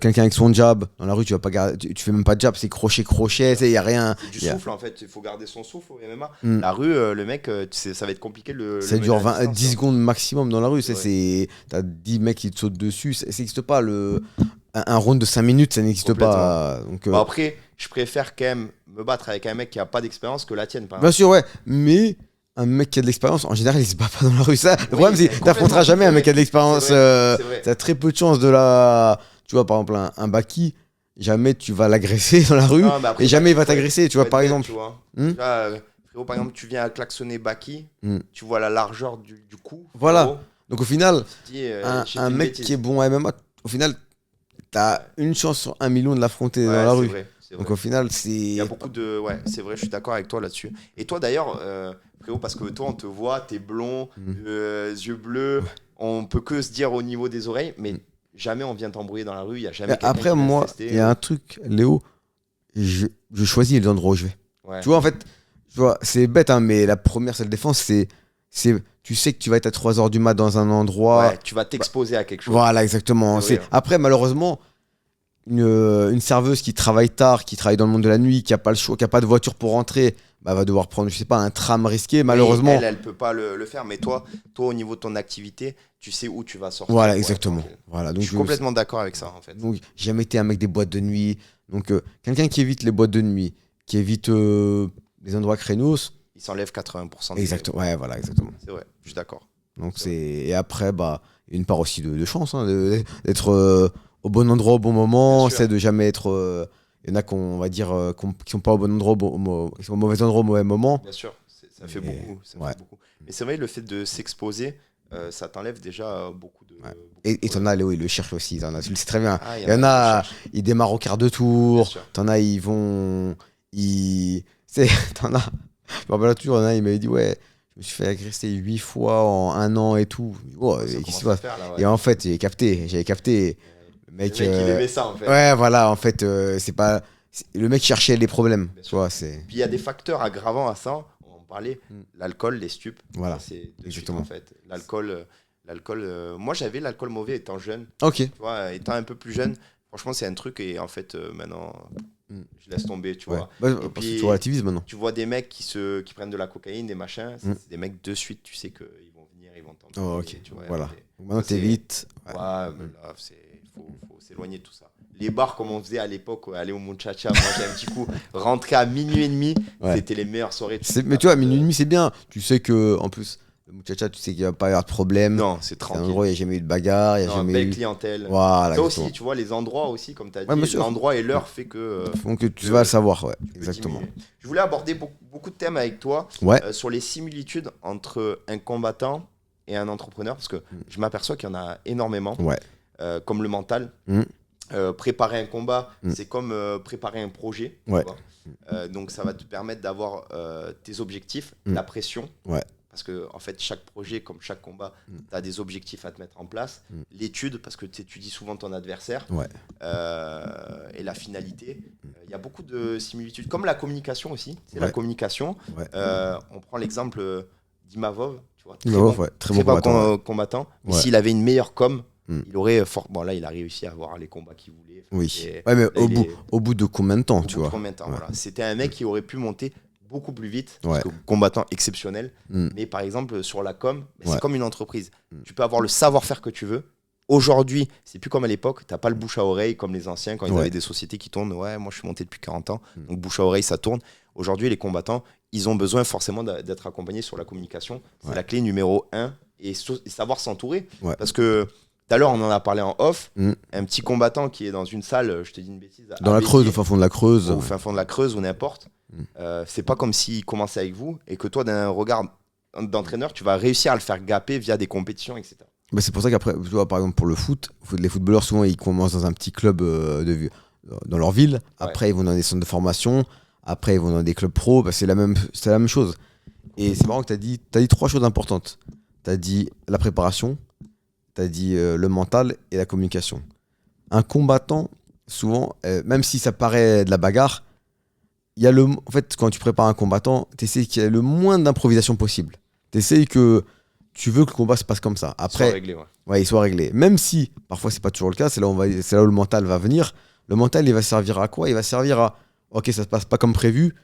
quelqu'un avec son jab. Dans la rue, tu vas pas garder, tu fais même pas de jab, c'est crochet, il y a rien. C'est du souffle en fait, il faut garder son souffle au MMA. La rue, le mec, ça va être compliqué ça dure 10 secondes maximum dans la rue, t'as 10 mecs qui te sautent dessus, ça n'existe pas un round de 5 minutes, ça n'existe pas. Donc, après, je préfère quand même me battre avec un mec qui a pas d'expérience que la tienne. Bien sûr, ouais, mais un mec qui a de l'expérience, en général, il se bat pas dans la rue. Ça, le problème, c'est que t'affronteras jamais un mec qui a de l'expérience. T'as très peu de chances de la. Tu vois, par exemple, un Baki, jamais tu vas l'agresser dans la rue et jamais il va t'agresser. Tu vois, par exemple. Frérot, par exemple, tu viens à klaxonner Baki, tu vois la largeur du cou. Voilà. Frérot, donc, au final, un mec bêtise. qui est bon à MMA, au final, t'as une chance sur 1 million de l'affronter dans la rue. Vrai. Donc au final, il y a beaucoup de... Ouais, c'est vrai, je suis d'accord avec toi là-dessus. Et toi d'ailleurs, frérot, parce que toi on te voit, t'es blond, yeux bleus, on peut que se dire au niveau des oreilles, mais jamais on vient t'embrouiller dans la rue, il y a jamais quelqu'un après qui vient moi, il y a un truc, Léo, je choisis les endroits où je vais. Ouais. Tu vois, en fait, c'est bête, hein, mais la première salle de défense, c'est tu sais que tu vas être à 3h du mat dans un endroit... Ouais, tu vas t'exposer à quelque chose. Voilà, exactement. Après, malheureusement... Une serveuse qui travaille tard, qui travaille dans le monde de la nuit, qui a pas le choix, qui a pas de voiture pour rentrer, va devoir prendre, je sais pas, un tram risqué. Malheureusement, elle peut pas le faire. Mais toi, au niveau de ton activité, tu sais où tu vas sortir. Voilà, exactement. Voilà, donc je suis complètement d'accord avec ça, en fait. Donc, j'ai jamais été un mec des boîtes de nuit. Donc, quelqu'un qui évite les boîtes de nuit, qui évite les endroits créneaux, il s'enlève 80%. Exactement. Ouais, voilà, exactement. C'est vrai, je suis d'accord. Donc et après, une part aussi de chance, hein, d'être au bon endroit au bon moment, c'est de jamais être. Il y en a qu'on va dire qui sont pas au bon endroit, qui sont au mauvais endroit au mauvais moment. Bien sûr, ça fait beaucoup. Fait beaucoup. Mais c'est vrai, le fait de s'exposer, ça t'enlève déjà beaucoup de. Ouais. Et t'en as, Léo, ils le cherchent aussi. Tu le sais très bien. Il y en a, ils démarrent au quart de tour. T'en as, ils vont. T'en as. Je me rappelle toujours, il m'avait dit, ouais. Je me suis fait agresser 8 fois en 1 an et tout. Oh, qu'est-ce qui se passe ? Et en fait, j'avais capté. Le mec, il aimait ça en fait. Ouais, voilà, en fait, c'est pas. Le mec cherchait les problèmes. Tu vois, Puis il y a des facteurs aggravants à ça. On en parlait. L'alcool, les stupes. Voilà. C'est exactement. En fait. L'alcool. Moi, j'avais l'alcool mauvais étant jeune. Ok. Tu vois, étant un peu plus jeune, franchement, c'est un truc. Et en fait, maintenant. Je laisse tomber, tu vois. Et puis, tu relativises maintenant. Tu vois des mecs qui prennent de la cocaïne, des machins, c'est des mecs de suite, tu sais qu'ils vont venir, ils vont t'entendre. Oh, ok. Tu vois, voilà. Maintenant, t'évites. Ouais, mais là, faut s'éloigner de tout ça. Les bars, comme on faisait à l'époque, aller au Muchacha, manger un petit coup, rentrer à minuit et demi, c'était les meilleures soirées. Mais tu vois, minuit et demi, c'est bien. Tu sais que, en plus, le Muchacha, tu sais qu'il n'y va pas y avoir de problème. Non, c'est tranquille. C'est un endroit où il n'y a jamais eu de bagarre. Il y a jamais belle eu... clientèle. Voilà. Ça aussi, tu vois, les endroits aussi, comme tu as dit, l'endroit et l'heure fait que. Donc tu vas le savoir, exactement. Je voulais aborder beaucoup de thèmes avec toi sur les similitudes entre un combattant et un entrepreneur, parce que je m'aperçois qu'il y en a énormément, comme le mental. Préparer un combat, c'est comme préparer un projet. Tu vois. Donc ça va te permettre d'avoir tes objectifs, la pression. Parce que en fait, chaque projet, comme chaque combat, tu as des objectifs à te mettre en place. L'étude, parce que tu étudies souvent ton adversaire. Et la finalité. Il y a beaucoup de similitudes. Comme la communication aussi. C'est la communication. On prend l'exemple d'Imavov. Tu vois, très bon combattant. Mais s'il avait une meilleure com', il aurait bon là il a réussi à avoir les combats qu'il voulait. Mais au bout de combien de temps, tu vois. Voilà. C'était un mec qui aurait pu monter beaucoup plus vite, parce que combattant exceptionnel. Mais par exemple sur la com, c'est comme une entreprise. Tu peux avoir le savoir-faire que tu veux. Aujourd'hui, c'est plus comme à l'époque, t'as pas le bouche à oreille comme les anciens quand ils avaient des sociétés qui tournent. Ouais, moi je suis monté depuis 40 ans, donc bouche à oreille ça tourne. Aujourd'hui, les combattants, ils ont besoin forcément d'être accompagnés sur la communication. C'est la clé numéro 1 et savoir s'entourer. Parce que tout à l'heure, on en a parlé en off. Un petit combattant qui est dans une salle, je te dis une bêtise. Dans la Creuse, au fin fond de la Creuse. Au fin fond de la Creuse ou n'importe. C'est pas comme s'il commençait avec vous et que toi, d'un regard d'entraîneur, tu vas réussir à le faire gapper via des compétitions, etc. Bah, c'est pour ça qu'après, tu vois, par exemple, pour le foot, les footballeurs, souvent, ils commencent dans un petit club dans leur ville. Après, ils vont dans des centres de formation. Après, ils vont dans des clubs pro. Bah, c'est la même chose. Et c'est marrant que tu as dit 3 choses importantes. Tu as dit la préparation, tu as dit le mental et la communication. Un combattant, souvent, même si ça paraît de la bagarre, en fait, quand tu prépares un combattant, tu essaies qu'il y ait le moins d'improvisation possible. Tu essaies que tu veux que le combat se passe comme ça. Après, il soit réglé. Même si, parfois, c'est pas toujours le cas, c'est là où le mental va venir. Le mental, il va servir à quoi? Il va servir à, ok, ça se passe pas comme prévu,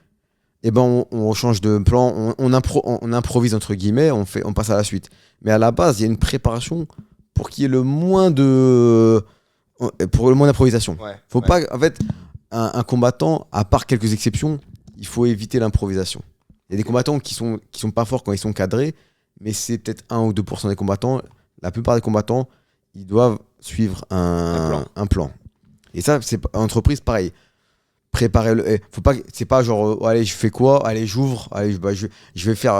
et ben on change de plan, on improvise entre guillemets, on passe à la suite. Mais à la base, il y a une préparation pour qu'il y ait le moins d'improvisation. Pas, en fait, un combattant, à part quelques exceptions, il faut éviter l'improvisation. Il y a des combattants qui sont pas forts quand ils sont cadrés, mais c'est peut-être 1 ou 2% des combattants. La plupart des combattants, ils doivent suivre un plan. Et ça, c'est entreprise, pareil. Préparer c'est pas genre, allez, je fais quoi? Allez, j'ouvre. Allez, je vais faire,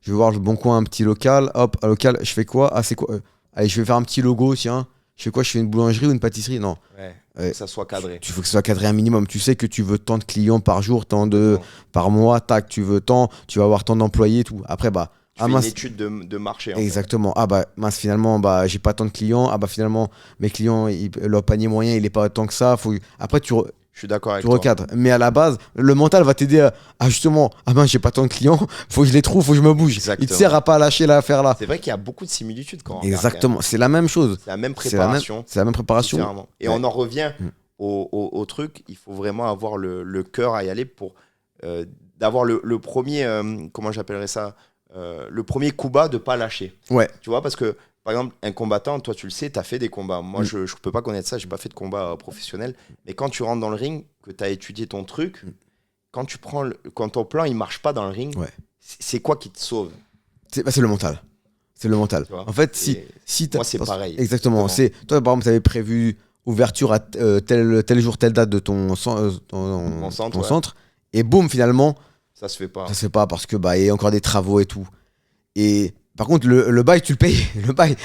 je vais voir le bon coin, un petit local. Hop, un local, je fais quoi? Ah, c'est quoi? Allez, je vais faire un petit logo, tiens. Je fais quoi? Je fais une boulangerie ou une pâtisserie? Non. Que ça soit cadré. Il faut que ça soit cadré un minimum. Tu sais que tu veux tant de clients par jour, par mois, tac, tu vas avoir tant d'employés, tout. Après, tu fais une étude de marché. Exactement. Mince, finalement, j'ai pas tant de clients. Finalement, mes clients, leur panier moyen, il est pas tant que ça. Après, je suis d'accord avec toi. Tu recadres. Mais à la base, le mental va t'aider à justement, j'ai pas tant de clients, faut que je les trouve, faut que je me bouge. Exactement. Il te sert à pas lâcher l'affaire là. C'est vrai qu'il y a beaucoup de similitudes quand même. Exactement. C'est la même chose. C'est la même préparation. C'est la même préparation. Et on en revient au truc. Il faut vraiment avoir le cœur à y aller pour d'avoir le premier, comment j'appellerais ça, le premier coup bas de pas lâcher. Ouais. Tu vois, parce que par exemple, un combattant, toi tu le sais, tu as fait des combats. Moi, je ne peux pas connaître ça, j'ai pas fait de combat professionnel. Mais quand tu rentres dans le ring, que tu as étudié ton truc, quand ton plan il marche pas dans le ring, c'est quoi qui te sauve? C'est le mental. C'est le mental. En fait, moi, c'est pareil. Exactement. Toi, par exemple, tu avais prévu ouverture à tel jour, telle date de ton centre. Et boum, finalement, ça se fait pas. Ça se fait pas parce que y a encore des travaux et tout. Et par contre, le bail, tu le payes. Le bail,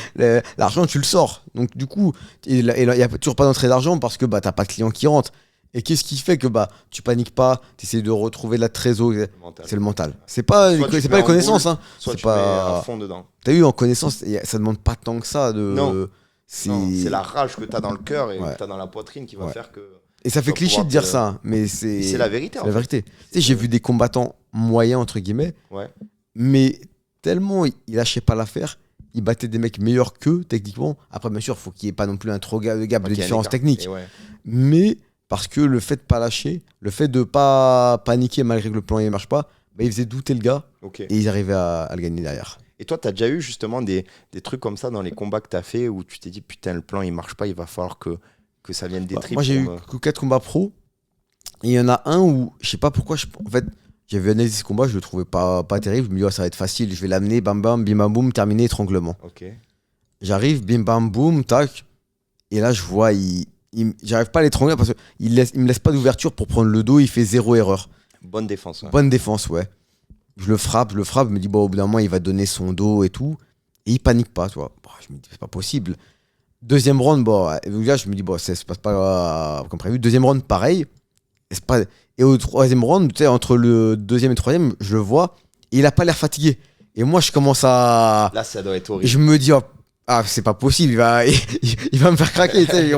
l'argent, tu le sors. Donc, du coup, il n'y a toujours pas d'entrée d'argent parce que t'as pas de clients qui rentrent. Et qu'est-ce qui fait que tu paniques pas, tu essaies de retrouver la trésorerie? C'est le mental. C'est pas les connaissances. Soit tu mets à fond dedans. T'as vu, en connaissance, ça demande pas tant que ça. Non, c'est la rage que t'as dans le cœur et que t'as dans la poitrine qui va faire que... Et ça fait cliché de dire ça, mais c'est la vérité. C'est la vérité. Tu sais, j'ai vu des combattants moyens, entre guillemets, mais tellement ils lâchaient pas l'affaire, ils battaient des mecs meilleurs qu'eux, techniquement. Après, bien sûr, il faut qu'il n'y ait pas non plus un trop gap de différence technique. Mais parce que le fait de pas lâcher, le fait de pas paniquer malgré que le plan ne marche pas, ils faisaient douter le gars et ils arrivaient à le gagner derrière. Et toi, tu as déjà eu justement des trucs comme ça dans les combats que tu as fait où tu t'es dit, putain, le plan il marche pas, il va falloir que ça vienne des tripes. Moi, j'ai eu 4 combats pro. Et il y en a un où, je sais pas pourquoi, en fait, j'avais analysé ce combat, je le trouvais pas terrible. Je me dis, ça va être facile, je vais l'amener, bam bam, bim bam boum, terminé, étranglement. J'arrive, bim bam boum, tac. Et là, je vois, j'arrive pas à l'étrangler parce qu'il me laisse pas d'ouverture pour prendre le dos, il fait 0 erreur. Bonne défense. Bonne défense, ouais. Je le frappe, je me dis, au bout d'un moment, il va donner son dos et tout. Et il panique pas, tu vois. Je me dis, c'est pas possible. Deuxième round, là, je me dis, ça se passe pas comme prévu. Deuxième round, pareil. Et au troisième round, tu sais, entre le deuxième et le troisième, je le vois, et il a pas l'air fatigué. Et moi, je commence à... Là, ça doit être horrible. Et je me dis, c'est pas possible, il va me faire craquer. Tu sais,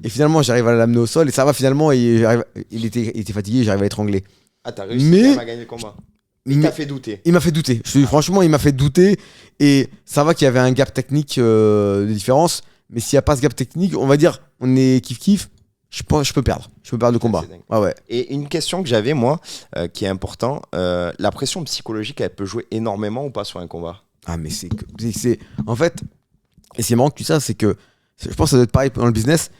et finalement, j'arrive à l'amener au sol, et ça va finalement, il était fatigué, j'arrive à l'étrangler. Ah, t'as réussi à gagner le combat. Il t'a fait douter. Il m'a fait douter. Franchement, il m'a fait douter. Et ça va qu'il y avait un gap technique de différence. Mais s'il n'y a pas ce gap technique, on va dire, on est kiff-kiff. Je peux perdre. Je peux perdre le combat. Ouais. Et une question que j'avais, moi, qui est important, la pression psychologique, elle peut jouer énormément ou pas sur un combat? Mais c'est en fait, et c'est marrant que tu sais ça, c'est que je pense que ça doit être pareil dans le business.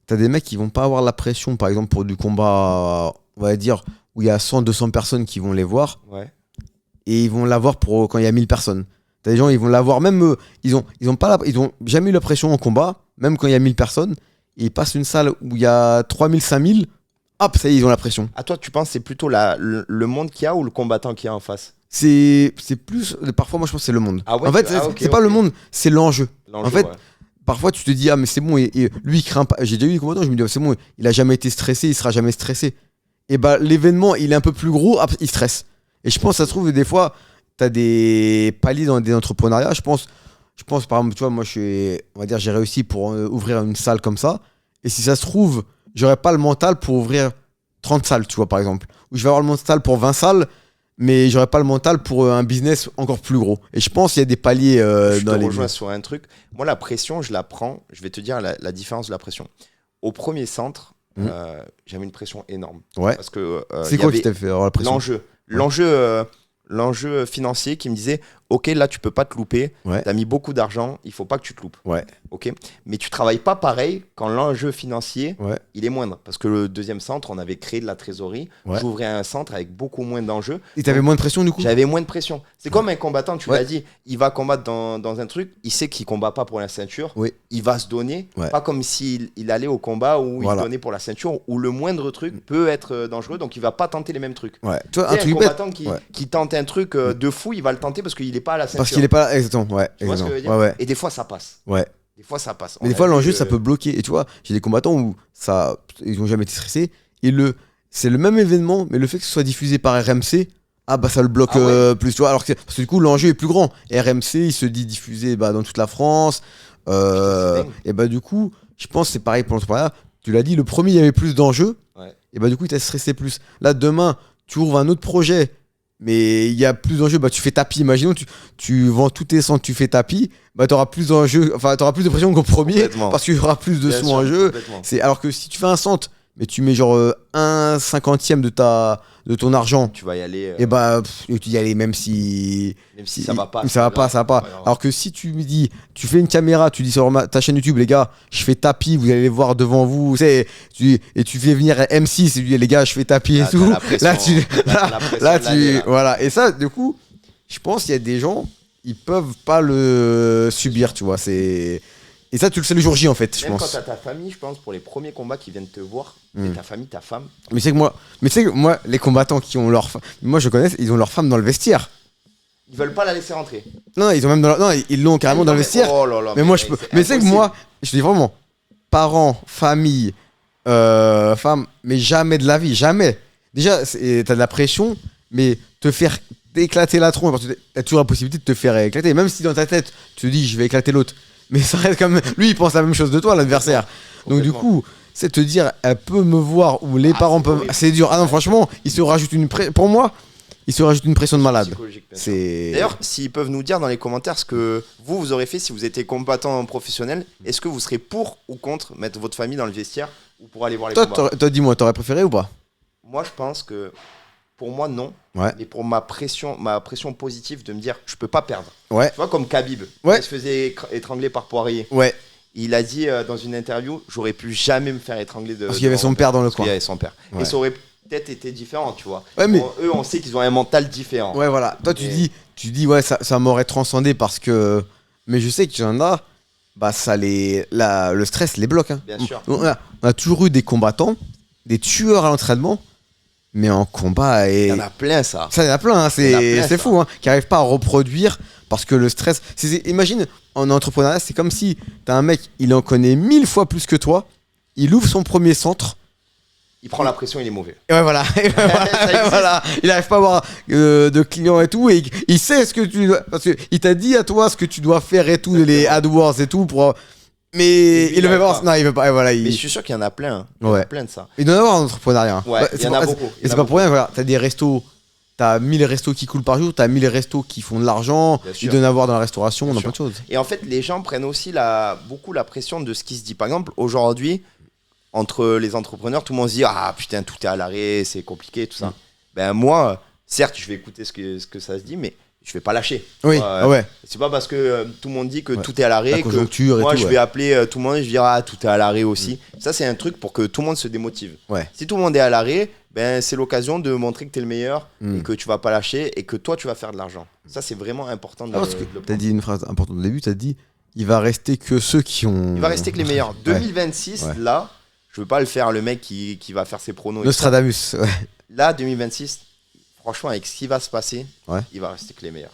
T'as des mecs qui vont pas avoir la pression, par exemple, pour du combat, on va dire, où il y a 100-200 personnes qui vont les voir. Et ils vont l'avoir pour quand il y a 1000 personnes. T'as des gens, ils vont l'avoir, même ils ont jamais eu la pression en combat, même quand il y a 1000 personnes. Et ils passent une salle où il y a 3000, 5000, hop, ça y est, ils ont la pression. À toi, tu penses que c'est plutôt le monde qu'il y a ou le combattant qu'il y a en face? c'est plus. Parfois, moi, je pense que c'est le monde. Ah ouais, en fait, c'est pas le monde, c'est l'enjeu. En fait, parfois, tu te dis, ah, mais c'est bon, et lui, il craint pas. J'ai déjà eu des combattants, je me dis, c'est bon, il a jamais été stressé, il sera jamais stressé. Et bah, l'événement, il est un peu plus gros, il stresse. Et je pense, ça se trouve, des fois, t'as des paliers dans des entrepreneuriats. Je pense, par exemple, tu vois, moi, on va dire, j'ai réussi pour ouvrir une salle comme ça. Et si ça se trouve, j'aurais pas le mental pour ouvrir 30 salles, tu vois, par exemple. Ou je vais avoir le mental pour 20 salles, mais j'aurais pas le mental pour un business encore plus gros. Et je pense qu'il y a des paliers dans les... Je te rejoins sur un truc. Moi, la pression, je la prends. Je vais te dire la différence de la pression. Au premier centre, j'avais une pression énorme. Ouais. Parce que, c'est quoi qui t'a fait avoir la pression? L'enjeu financier qui me disait ok, là tu peux pas te louper, t'as mis beaucoup d'argent, il faut pas que tu te loupes. Ok, mais tu travailles pas pareil quand l'enjeu financier il est moindre, parce que le deuxième centre on avait créé de la trésorerie, j'ouvrais un centre avec beaucoup moins d'enjeux. Et t'avais moins de pression du coup? J'avais moins de pression. C'est comme un combattant, tu l'as dit, il va combattre dans un truc, il sait qu'il combat pas pour la ceinture, il va se donner, pas comme s'il allait au combat où il donnait pour la ceinture, où le moindre truc peut être dangereux, donc il va pas tenter les mêmes trucs. Tu vois, un combattant qui tente un truc de fou, il va le tenter parce qu'il est pas à la ceinture. Parce qu'il est pas là, exactement. Tu vois ce que je veux dire? Et des fois ça passe. Des fois ça passe. Mais des fois l'enjeu ça peut bloquer. Et tu vois, j'ai des combattants où ils ont jamais été stressés. Et c'est le même événement, mais le fait que ce soit diffusé par RMC, ça le bloque plus. Tu vois, parce que du coup l'enjeu est plus grand. Et RMC il se dit diffusé dans toute la France. Et du coup, je pense que c'est pareil pour l'entrepreneuriat. Tu l'as dit, le premier il y avait plus d'enjeux. Et du coup il t'a stressé plus. Là demain, tu ouvres un autre projet. Mais il y a plus d'enjeux, tu fais tapis. Imaginons, tu vends tous tes centres, tu fais tapis, t'auras plus d'enjeux, t'auras plus de pression qu'au premier parce qu'il y aura plus de sous en jeu. Alors que si tu fais un centre, mais tu mets genre 1/50e de ton argent, tu vas y aller. Et tu y aller même si ça va pas. Ça va pas. Alors que si tu me dis, tu fais une caméra, tu dis sur ta chaîne YouTube, les gars, je fais tapis, vous allez les voir devant vous, et tu fais venir M6 et tu dis, les gars, je fais tapis et tout. Voilà. Et ça, du coup, je pense qu'il y a des gens, ils peuvent pas le subir, tu vois. Et ça, tu le sais le jour J, en fait, je pense. Même quand t'as ta famille, je pense, pour les premiers combats qui viennent te voir, c'est ta famille, ta femme. Mais c'est que moi, les combattants qui ont leur femme, moi je connais, ils ont leur femme dans le vestiaire. Ils veulent pas la laisser rentrer. Non, ils ont même ils l'ont carrément dans le vestiaire. Oh là là, mais moi, je peux. Mais c'est que moi, je te dis vraiment, parents, famille, femme, mais jamais de la vie, jamais. Déjà, t'as de la pression, mais te faire éclater la tronche, parce que t'as toujours la possibilité de te faire éclater. Même si dans ta tête, tu te dis, je vais éclater l'autre. Mais ça reste comme lui, il pense la même chose de toi, l'adversaire. Donc du coup, c'est te dire, elle peut me voir ou les parents peuvent. Horrible. C'est dur. Ah non, franchement, il se rajoute pour moi, il se rajoute une pression de malade. D'ailleurs, s'ils peuvent nous dire dans les commentaires ce que vous aurez fait si vous étiez combattant professionnel, est-ce que vous serez pour ou contre mettre votre famille dans le vestiaire ou pour aller voir les combats? Toi, dis-moi, t'aurais préféré ou pas? Moi, je pense que pour moi, non. Et pour ma pression positive de me dire, je peux pas perdre. Tu vois, comme Khabib, il se faisait étrangler par Poirier. Il a dit dans une interview, j'aurais pu jamais me faire étrangler parce qu'il y avait son père dans le coin. Il y avait son père. Et ça aurait peut-être été différent, tu vois. Mais eux, on sait qu'ils ont un mental différent. Voilà. Toi, tu dis, ça m'aurait transcendé parce que. Mais je sais qu'il y en a, le stress les bloque. Hein. Bien sûr. On a toujours eu des combattants, des tueurs à l'entraînement. Mais en combat, il y en a plein, ça. Ça, il y en a plein, c'est fou, hein, qui n'arrivent pas à reproduire parce que le stress. Imagine, en entrepreneuriat, c'est comme si t'as un mec, il en connaît 1000 fois plus que toi, il ouvre son premier centre. Il prend la pression, il est mauvais. Et voilà. Il n'arrive pas à avoir de clients et tout, et il sait ce que tu dois. Parce qu'il t'a dit à toi ce que tu dois faire et tout, les AdWords et tout, pour. Mais il le fait pas. Non, il veut pas. Mais je suis sûr qu'il y en a plein. Hein. Il y en a plein de ça. Il doit y en avoir en entrepreneuriat. Il y en a beaucoup. Et c'est pas pour rien. Voilà. T'as des restos. T'as 1000 restos qui coulent par jour. T'as 1000 restos qui font de l'argent. Il doit y en avoir dans la restauration. Dans plein de choses. Et en fait, les gens prennent aussi beaucoup la pression de ce qui se dit. Par exemple, aujourd'hui, entre les entrepreneurs, tout le monde se dit, ah putain, tout est à l'arrêt, c'est compliqué, tout ça. Ben moi, certes, je vais écouter ce que ça se dit, mais je vais pas lâcher. C'est pas parce que tout le monde dit que tout est à l'arrêt que moi je vais appeler tout le monde et je vais dire tout est à l'arrêt aussi. Ça, c'est un truc pour que tout le monde se démotive. Si tout le monde est à l'arrêt, ben c'est l'occasion de montrer que tu es le meilleur et que tu vas pas lâcher et que toi tu vas faire de l'argent. Ça, c'est vraiment important de tu as dit une phrase importante au début, tu as dit il va rester que ceux qui ont. Il va rester que les meilleurs. 2026 là, je veux pas le faire le mec qui va faire ses pronos. Nostradamus. Là 2026, franchement, avec ce qui va se passer, il va rester que les meilleurs.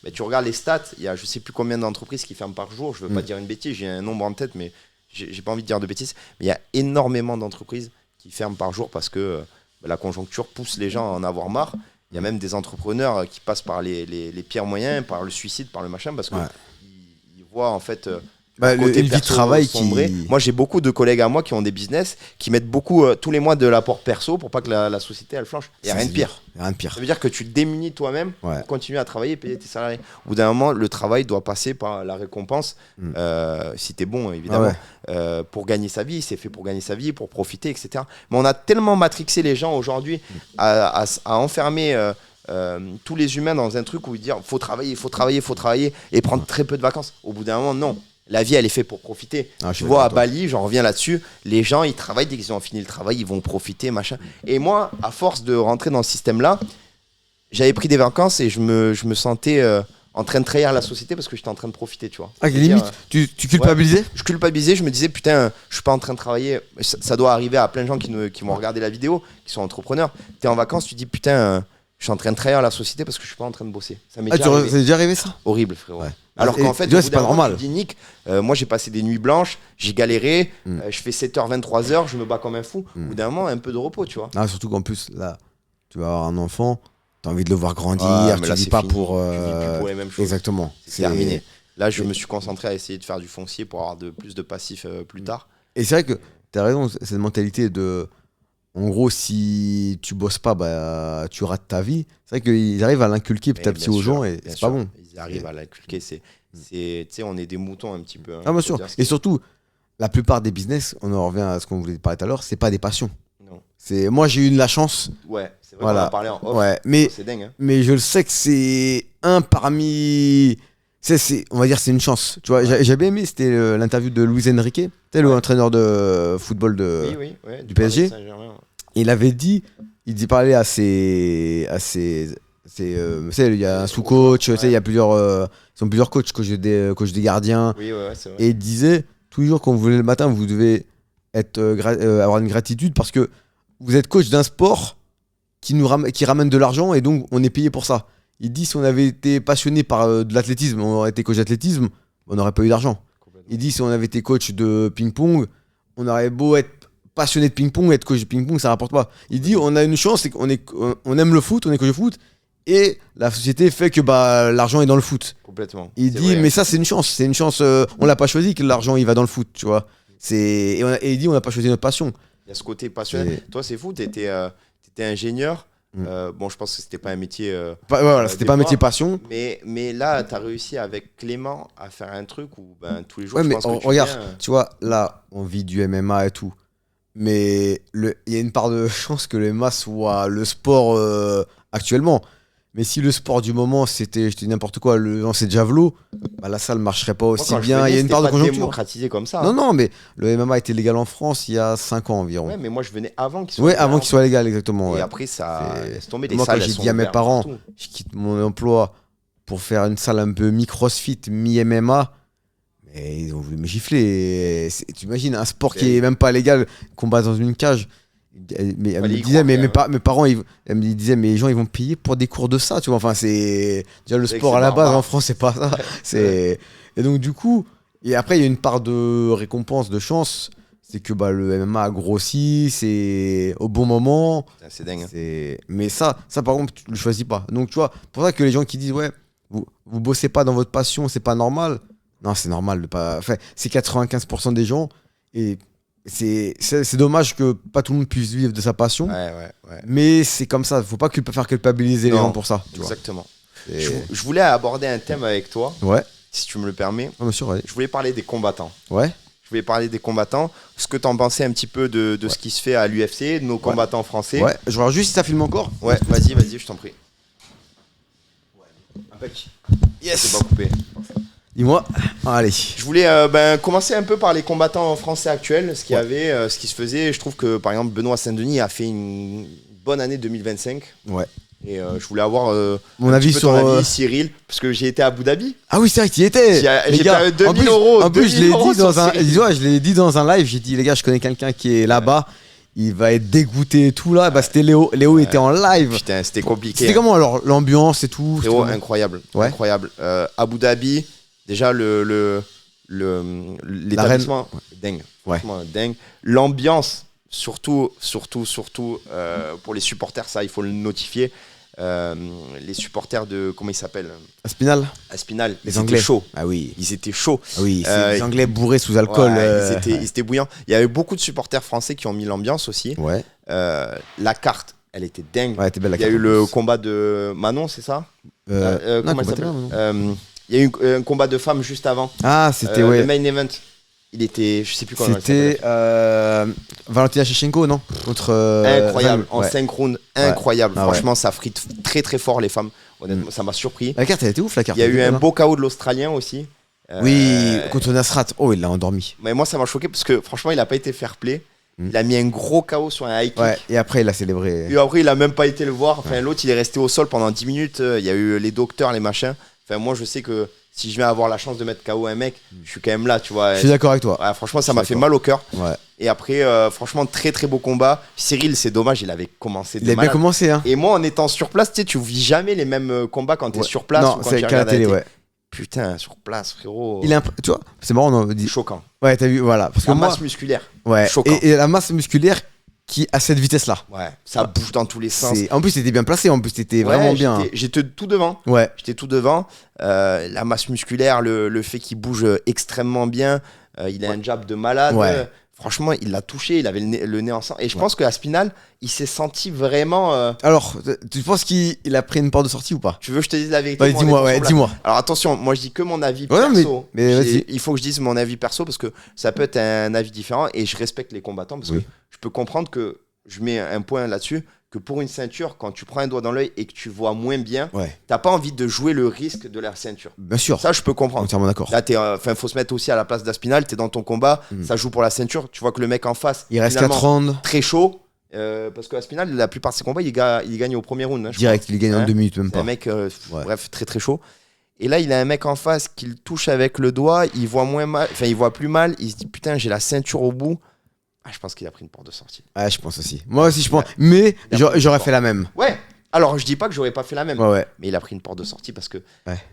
Mais tu regardes les stats, il y a je sais plus combien d'entreprises qui ferment par jour. Je veux pas dire une bêtise, j'ai un nombre en tête, mais j'ai pas envie de dire de bêtises. Mais il y a énormément d'entreprises qui ferment par jour parce que la conjoncture pousse les gens à en avoir marre. Il y a même des entrepreneurs qui passent par les pires moyens, par le suicide, par le machin, parce qu'ils voient en fait côté vie de travail sombrer. Moi, j'ai beaucoup de collègues à moi qui ont des business, qui mettent beaucoup tous les mois de l'apport perso pour pas que la société elle flanche. Il n'y a rien de pire. Ça veut dire que tu te démunis toi-même pour continuer à travailler et payer tes salariés. Au bout d'un moment, le travail doit passer par la récompense, si tu es bon, évidemment. Pour gagner sa vie, c'est fait pour gagner sa vie, pour profiter, etc. Mais on a tellement matrixé les gens aujourd'hui à enfermer tous les humains dans un truc où ils disent faut travailler et prendre très peu de vacances. Au bout d'un moment, non. La vie, elle est faite pour profiter. Tu vois, à Bali, j'en reviens là-dessus, les gens, ils travaillent, dès qu'ils ont fini le travail, ils vont profiter, machin. Et moi, à force de rentrer dans ce système-là, j'avais pris des vacances et je me sentais en train de trahir la société parce que j'étais en train de profiter, tu vois. Limite, tu culpabilisais ? Je culpabilisais, je me disais, putain, je suis pas en train de travailler. Ça doit arriver à plein de gens qui vont regarder la vidéo, qui sont entrepreneurs. Tu es en vacances, tu dis, putain, je suis en train de trahir la société parce que je suis pas en train de bosser. Ça m'est déjà arrivé ça ? Horrible, frérot. Alors qu'en fait, c'est pas normal. Tu dis, Nick, moi j'ai passé des nuits blanches, j'ai galéré, je fais 7h, 23h, je me bats comme un fou. Au bout d'un moment, un peu de repos, tu vois. Surtout qu'en plus, là, tu vas avoir un enfant, tu as envie de le voir grandir, tu vis pas fini. pour. Tu vis plus pour les mêmes choses. Exactement. C'est terminé. Là, je me suis concentré à essayer de faire du foncier pour avoir plus de passifs plus tard. Et c'est vrai que tu as raison, cette mentalité de. En gros, si tu bosses pas, tu rates ta vie. C'est vrai qu'ils arrivent à l'inculquer petit à petit aux gens et c'est pas bon. Ils arrivent à l'inculquer. Tu sais, on est des moutons un petit peu. Hein, bien sûr. Et surtout, la plupart des business, on en revient à ce qu'on voulait parler tout à l'heure, c'est pas des passions. Non. Moi, j'ai eu de la chance. Ouais, c'est vrai qu'on en a parlé en off. Ouais, mais c'est dingue. Hein. Mais je le sais que c'est un parmi. On va dire c'est une chance. Tu vois, j'avais bien aimé, c'était l'interview de Luis Enrique, l'entraîneur de football du PSG. Il avait dit, il parlait à ses il y a un sous-coach, il y a plusieurs coachs, coach des gardiens. Oui, c'est vrai. Et il disait, tous les jours quand vous voulez le matin, vous devez avoir une gratitude parce que vous êtes coach d'un sport qui ramène de l'argent et donc on est payé pour ça. Il dit si on avait été passionné par de l'athlétisme, on aurait été coach d'athlétisme, on n'aurait pas eu d'argent. Il dit si on avait été coach de ping-pong, on aurait beau être passionné de ping-pong, être coach de ping-pong, ça rapporte pas. Il dit on a une chance, c'est qu'on aime le foot, on est coach de foot, et la société fait que l'argent est dans le foot. Complètement. Il dit mais ça c'est une chance, on l'a pas choisi que l'argent il va dans le foot, tu vois. Et il dit on n'a pas choisi notre passion. Il y a ce côté passionné. Toi c'est fou, t'étais ingénieur. Bon, je pense que c'était pas un métier. C'était pas un métier passion. Mais là, tu as réussi avec Clément à faire un truc où tous les jours. Regarde, tu vois, là, on vit du MMA et tout. Mais il y a une part de chance que le MMA soit le sport actuellement. Mais si le sport du moment c'était n'importe quoi, le lancer de javelot, la salle marcherait pas aussi bien. Il y a une part de conjoncture. Démocratisé comme ça. Non, mais le MMA était légal en France il y a 5 ans environ. Ouais, mais moi je venais avant qu'il soit légal. Avant qu'il soit légal, exactement. Et après, ça laisse tomber des salles. Moi, quand j'ai dit à mes parents, je quitte mon emploi pour faire une salle un peu mi-crossfit, mi-MMA, mais ils ont voulu me gifler. Tu imagines un sport qui est même pas légal, combat dans une cage. Mais elle me disait mes parents ils me disaient mais les gens ils vont payer pour des cours de ça, tu vois, enfin c'est déjà le sport à la base en France c'est pas ça. Et donc du coup et après il y a une part de récompense, de chance, c'est que le MMA a grossi, c'est au bon moment. C'est dingue. Mais ça par contre tu le choisis pas. Donc tu vois, pour ça que les gens qui disent ouais vous bossez pas dans votre passion, c'est pas normal. Non, c'est normal de pas. Enfin, c'est 95% des gens et c'est dommage que pas tout le monde puisse vivre de sa passion. Ouais. Mais c'est comme ça, faut pas faire culpabiliser les gens pour ça. Exactement. Je voulais aborder un thème avec toi. Ouais. Si tu me le permets. Bien sûr, ouais. Je voulais parler des combattants. Ouais. Je voulais parler des combattants. Ce que t'en pensais un petit peu de ce qui se fait à l'UFC, de nos combattants français. Ouais. Je regarde juste si ça filme encore. Ouais. Vas-y, je t'en prie. Impec. Yes. C'est pas coupé. Dis-moi, allez. Je voulais commencer un peu par les combattants français actuels, ce qui se faisait. Je trouve que par exemple Benoît Saint-Denis a fait une bonne année 2025. Ouais. Et je voulais avoir mon avis sur ton avis, Cyril, parce que j'ai été à Abu Dhabi. Ah oui, c'est vrai que tu y étais. J'ai perdu 2000 euros. En plus, je l'ai dit dans un live. J'ai dit les gars, je connais quelqu'un qui est là-bas. il va être dégoûté et tout là. Bah, c'était Léo. Léo était en live. Putain, c'était compliqué. C'était comment alors l'ambiance et tout? Frérot, incroyable. Incroyable. Abu Dhabi, déjà l'établissement, dingue. Franchement, dingue. L'ambiance, surtout pour les supporters, ça, il faut le notifier. Les supporters de comment ils s'appellent, Aspinal, les Anglais étaient chauds. Ah oui, ils étaient chauds. Ah oui, les Anglais bourrés sous alcool. Ils étaient bouillants. Il y avait beaucoup de supporters français qui ont mis l'ambiance aussi. La carte, elle était dingue. Était belle, il y a eu le combat de Manon, c'est ça? Comment elle s'appelle? Il y a eu un combat de femmes juste avant. Ah, c'était le main event. Il était, je sais plus comment. C'était Valentina Shevchenko, non? Incroyable, en 5 rounds, incroyable. Franchement, ça frite très très fort les femmes. Honnêtement, ça m'a surpris. La carte, elle était ouf, la carte. Il y a eu un beau KO de l'Australien aussi. Oui, contre Nasrat. Oh, il l'a endormi. Mais moi, ça m'a choqué parce que franchement, il a pas été fair play. Il a mis un gros KO sur un high kick. Et après, il a célébré. Et après, il a même pas été le voir. Enfin, l'autre, il est resté au sol pendant 10 minutes. Il y a eu les docteurs, les machins. Enfin, moi, je sais que si je viens avoir la chance de mettre KO un mec, je suis quand même là, tu vois. Je suis d'accord avec toi. Franchement, ça m'a fait mal au cœur. Et après, franchement, très très beau combat. Cyril, c'est dommage, il avait commencé de malade. Il a bien commencé, hein. Et moi, en étant sur place, tu sais, tu vis jamais les mêmes combats quand t'es sur place. Non, ou quand c'est qu'à la télé, Putain, sur place, frérot. Tu vois, c'est marrant, on dit. Choquant. Ouais, t'as vu, voilà. Parce la que masse musculaire. Choquant. Et la masse musculaire qui a cette vitesse-là. Ça bouge dans tous les sens. En plus, t'étais bien placé, en plus, t'étais vraiment bien. J'étais tout devant. J'étais tout devant. La masse musculaire, le fait qu'il bouge extrêmement bien. Il a un jab de malade. Franchement, il l'a touché, il avait le nez en sang. Et je pense qu'à Spinal, il s'est senti vraiment. Alors, tu penses qu'il a pris une porte de sortie ou pas? Tu veux que je te dise la vérité? Dis-moi. Alors attention, moi je dis que mon avis perso. Mais il faut que je dise mon avis perso parce que ça peut être un avis différent et je respecte les combattants parce que je peux comprendre que je mets un point là-dessus. Que pour une ceinture, quand tu prends un doigt dans l'œil et que tu vois moins bien, t'as pas envie de jouer le risque de la ceinture. Bien sûr. Ça, je peux comprendre. Entièrement d'accord. Là, faut se mettre aussi à la place d'Aspinal. T'es dans ton combat, ça joue pour la ceinture. Tu vois que le mec en face, il reste 4 rounds. Très chaud. Parce que Aspinal, la plupart de ses combats, il gagne au premier round. Direct, il gagne en 2 minutes, même pas. Un mec, bref, très très chaud. Et là, il a un mec en face qui le touche avec le doigt. Il voit moins mal, enfin, il voit plus mal. Il se dit putain, j'ai la ceinture au bout. Je pense qu'il a pris une porte de sortie. Je pense aussi. Moi aussi, je pense. Mais j'aurais fait la même. Alors, je dis pas que j'aurais pas fait la même. Mais il a pris une porte de sortie parce que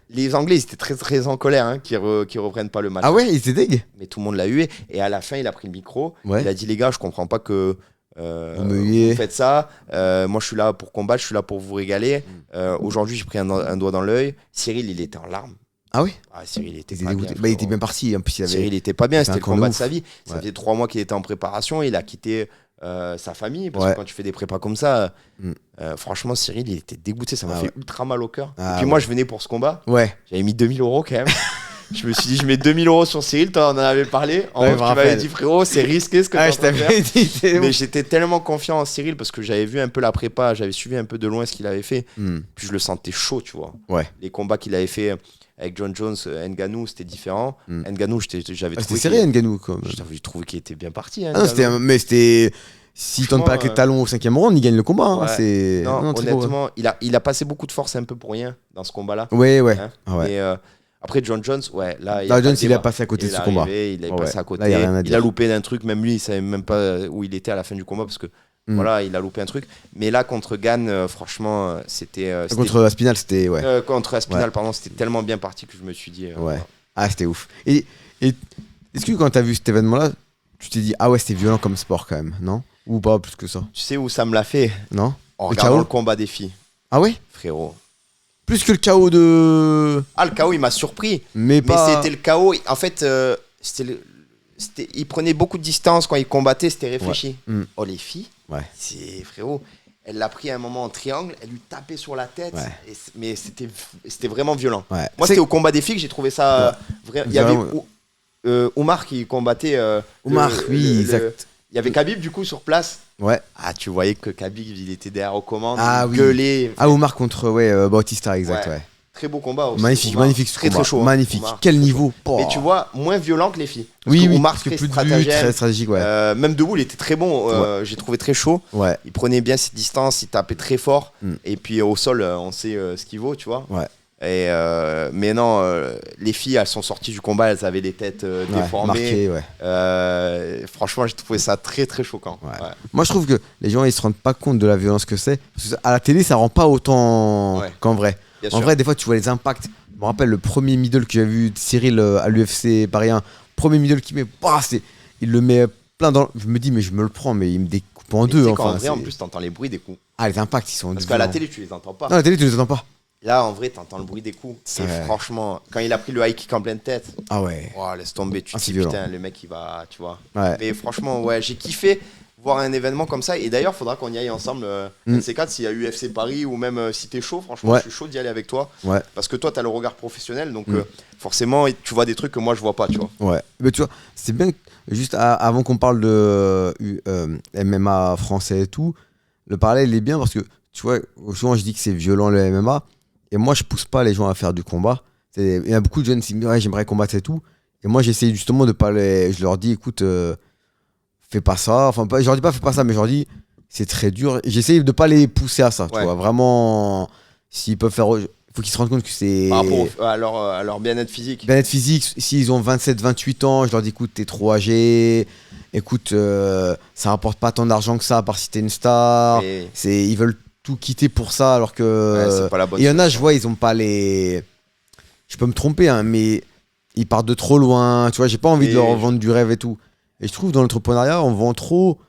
les Anglais, ils étaient très très en colère hein, qu'ils reprennent pas le match. Ah ouais, il était dégueu. Mais tout le monde l'a eu. Et à la fin, il a pris le micro. Il a dit les gars, je comprends pas que vous faites ça. Moi, je suis là pour combattre, je suis là pour vous régaler. Aujourd'hui, j'ai pris un doigt dans l'œil. Cyril, il était en larmes. Ah oui? Cyril il était pas bien. Il était bien parti. En plus, Cyril était pas bien, c'était le combat de sa vie. Ça faisait 3 mois qu'il était en préparation, il a quitté sa famille. Parce que quand tu fais des prépas comme ça, franchement, Cyril il était dégoûté, ça m'a fait ultra mal au cœur. Et puis moi, je venais pour ce combat. J'avais mis 2000 € quand même. Je me suis dit, je mets 2000 € sur Cyril, toi on en avait parlé. En tu m'avais dit, frérot, c'est risqué ce que tu t'avais fait. Mais j'étais tellement confiant en Cyril parce que j'avais vu un peu la prépa, j'avais suivi un peu de loin ce qu'il avait fait. Puis je le sentais chaud, tu vois. Les combats qu'il avait fait avec John Jones, Ngannou, c'était différent. Ngannou, j'avais trouvé. C'était serré, Ngannou, quoi. J'avais trouvé qu'il était bien parti. Mais c'était. S'il tente pas avec les talons au 5ème round, il gagne le combat. Non, honnêtement, il a passé beaucoup de force un peu pour rien dans ce combat-là. Mais après, John Jones, là. Il a passé à côté de ce combat. Il est passé à côté. Il a loupé d'un truc, même lui, il savait même pas où il était à la fin du combat parce que. Voilà, il a loupé un truc. Mais là, contre Gann, franchement, c'était. Contre Aspinal, c'était. Contre Aspinal, pardon, c'était tellement bien parti que je me suis dit. C'était ouf. Et est-ce que quand t'as vu cet événement-là, tu t'es dit, ah ouais, c'était violent comme sport quand même, non? Ou pas plus que ça? Tu sais où ça me l'a fait? Non? En regardant le combat des filles. Ah ouais? Frérot. Plus que le KO de. Le KO, il m'a surpris. Mais c'était le KO. En fait, il prenait beaucoup de distance quand il combattait, c'était réfléchi. Oh, les filles, c'est frérot. Elle l'a pris à un moment en triangle, elle lui tapait sur la tête, mais c'était vraiment violent. Moi, c'était au combat des filles que j'ai trouvé ça vrai. Il y avait Oumar qui combattait. Oumar, exact. Il y avait Khabib du coup sur place. Tu voyais que Khabib il était derrière aux commandes, il gueulait. Oumar contre Bautista, exact. Très beau combat aussi. Magnifique ce combat. Très chaud. Magnifique. Quel niveau. Mais tu vois, moins violent que les filles. Parce que plus très stratégique. Même debout, il était très bon. J'ai trouvé très chaud. Il prenait bien ses distances, il tapait très fort. Et puis au sol, on sait ce qu'il vaut, tu vois. Mais non, les filles, elles sont sorties du combat, elles avaient les têtes déformées. Marquées, franchement, j'ai trouvé ça très très choquant. Moi, je trouve que les gens ils se rendent pas compte de la violence que c'est. Parce que à la télé, ça rend pas autant qu'en vrai. En vrai, des fois, tu vois les impacts. Je me rappelle le premier middle que j'ai vu de Cyril à l'UFC Paris 1. Premier middle qu'il met, il le met plein dans. Je me dis, mais je me le prends, mais il me découpe en deux. Enfin, en vrai, en plus, t'entends les bruits des coups. Ah, les impacts, ils sont. Parce qu'à la télé, tu les entends pas. Non, à la télé, tu les entends pas. Là, en vrai, t'entends le bruit des coups. Et franchement, quand il a pris le high kick en pleine tête, laisse tomber. Tu te dis, putain, le mec, il va, tu vois. Mais franchement, j'ai kiffé voir un événement comme ça. Et d'ailleurs, il faudra qu'on y aille ensemble. C4, s'il y a UFC Paris ou même si t'es chaud, franchement, je suis chaud d'y aller avec toi. Parce que toi, t'as le regard professionnel. Donc, forcément, tu vois des trucs que moi, je vois pas, tu vois. Ouais, mais tu vois, c'est bien. Juste avant qu'on parle de MMA français et tout, le parallèle, il est bien parce que, tu vois, souvent, je dis que c'est violent le MMA. Et moi, je pousse pas les gens à faire du combat. Il y a beaucoup de jeunes qui me disent j'aimerais combattre et tout. Et moi, j'essaie justement de pas les. Je leur dis écoute, fais pas ça. Enfin, je leur dis pas fais pas ça, mais je leur dis c'est très dur. J'essaie de pas les pousser à ça. Tu vois, vraiment, s'ils peuvent faire. Il faut qu'ils se rendent compte que c'est. Par rapport à leur bien-être physique. Bien-être physique, s'ils ont 27, 28 ans, je leur dis écoute, t'es trop âgé. Écoute, ça rapporte pas tant d'argent que ça, à part si t'es une star. Ils veulent tout quitter pour ça alors que c'est pas la bonne il y en a je vois ils ont pas les je peux me tromper hein, mais ils partent de trop loin, tu vois, j'ai pas envie de leur vendre du rêve et tout, et je trouve dans l'entrepreneuriat on vend trop,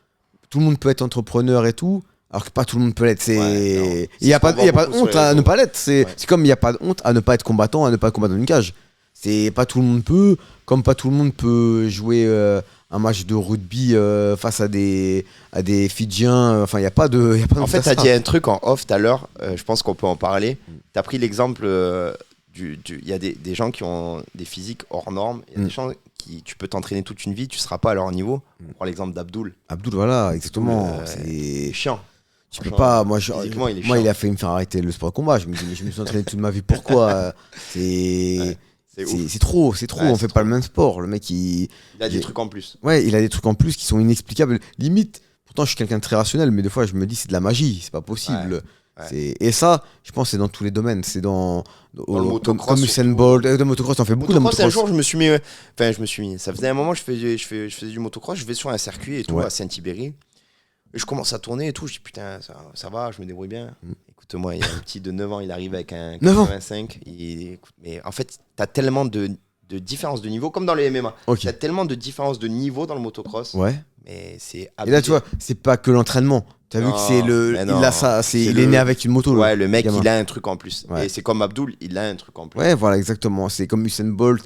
tout le monde peut être entrepreneur et tout alors que pas tout le monde peut l'être, il y a pas de honte à ne pas l'être, c'est comme il y a pas de honte à ne pas être combattant, à ne pas combattre dans une cage, c'est pas tout le monde peut, comme pas tout le monde peut jouer un match de rugby face à des Fidjiens, enfin il y a pas de en fait, tu as dit un truc en off tout à l'heure, je pense qu'on peut en parler. Tu as pris l'exemple il y a des gens qui ont des physiques hors normes, il y a des gens qui tu peux t'entraîner toute une vie, tu seras pas à leur niveau. On prend l'exemple d'Abdoul. Abdoul, voilà, exactement, c'est chiant. Tu peux pas, moi il a fait me faire arrêter le sport de combat, je me dis mais je me suis entraîné toute ma vie, pourquoi c'est trop, on fait pas le même sport. Le mec, il a des trucs en plus. Ouais, il a des trucs en plus qui sont inexplicables. Limite, pourtant, je suis quelqu'un de très rationnel, mais des fois, je me dis, c'est de la magie, c'est pas possible. Et ça, je pense, c'est dans tous les domaines. C'est dans le motocross. Comme Usain Bolt, de motocross, t'en fais beaucoup de motocross. Un jour, je me suis mis. Ça faisait un moment, je faisais du motocross, je vais sur un circuit et tout, à Saint-Ibéry. Et je commence à tourner et tout. Je dis, putain, ça va, je me débrouille bien. Écoute-moi, il y a un petit de 9 ans, il arrive avec un 85. Mais en fait, t'as tellement de différence de niveau, comme dans les MMA. T'as tellement de différence de niveau dans le motocross. Mais c'est abusé. Et là, tu vois, c'est pas que l'entraînement. T'as vu que c'est il est né avec une moto. Ouais, le mec, il a un truc en plus. Et c'est comme Abdoul, il a un truc en plus. Ouais, voilà, exactement. C'est comme Usain Bolt.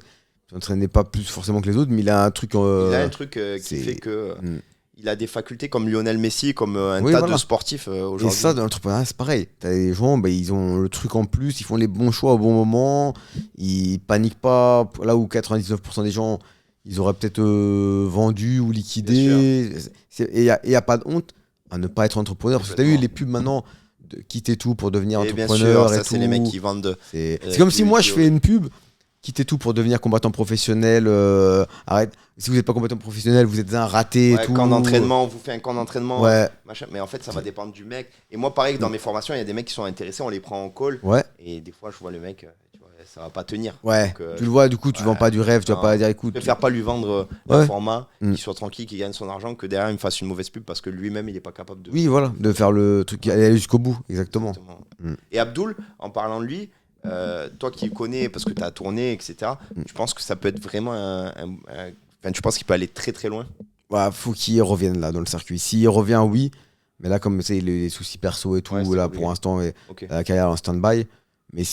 Tu n'entraînais pas plus forcément que les autres, mais il a un truc. Il a un truc qui fait que. Il a des facultés comme Lionel Messi, comme un tas de sportifs aujourd'hui. Et ça, dans l'entrepreneuriat, c'est pareil. T'as des gens, ils ont le truc en plus, ils font les bons choix au bon moment, ils paniquent pas. Là où 99% des gens, ils auraient peut-être vendu ou liquidé. Et il n'y a pas de honte à ne pas être entrepreneur. Parce que t'as vu les pubs maintenant, de quitter tout pour devenir entrepreneur. Bien sûr, ça, c'est les mecs qui vendent. C'est comme si moi, je fais une pub. Quittez tout pour devenir combattant professionnel. Arrête. Si vous n'êtes pas combattant professionnel, vous êtes un raté. Et tout. Camp d'entraînement, on vous fait un camp d'entraînement. Machin. Mais en fait, ça va dépendre du mec. Et moi, pareil, dans mes formations, il y a des mecs qui sont intéressés, on les prend en call. Et des fois, je vois le mec, tu vois, ça va pas tenir. Donc, tu le vois, du coup, tu vends pas du rêve. Tu vas pas dire écoute. Je préfère pas lui vendre un format, qu'il soit tranquille, qu'il gagne son argent, que derrière, il me fasse une mauvaise pub parce que lui-même, il est pas capable de. Oui, voilà, de faire le truc, aller jusqu'au bout. Exactement. Et Abdoul, en parlant de lui, toi qui le connais parce que tu as tourné, etc., tu penses que ça peut être vraiment tu penses qu'il peut aller très très loin? Faut qu'il revienne là dans le circuit. S'il revient, oui. Mais là, comme il a les soucis perso et tout, là pour l'instant, la carrière en stand-by. Mais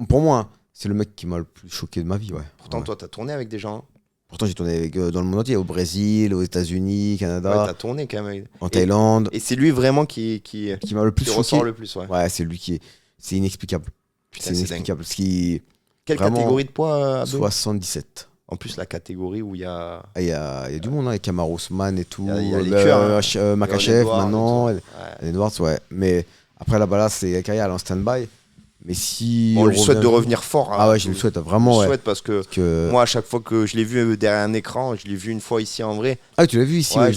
pour moi, c'est le mec qui m'a le plus choqué de ma vie. Pourtant, toi, tu as tourné avec des gens. Pourtant, j'ai tourné dans le monde entier, au Brésil, aux États-Unis, Canada. T'as tourné quand même. En Thaïlande. Et c'est lui vraiment qui m'a le plus choqué. Ressort le plus. Ouais, c'est lui qui est. C'est inexplicable. Putain, c'est inexplicable. Quelle catégorie de poids, 77. En plus, la catégorie où il y a. Il y a du monde, avec Kamar Ousmane et tout. Il y a les tueurs. Makachev maintenant. Edwards, Mais après, là-bas, c'est la carrière en stand-by. Mais si. On lui souhaite de revenir fort. Ah ouais, je le souhaite vraiment. Je le souhaite parce que moi, à chaque fois que je l'ai vu derrière un écran, je l'ai vu une fois ici en vrai. Ah, tu l'as vu ici, ouais.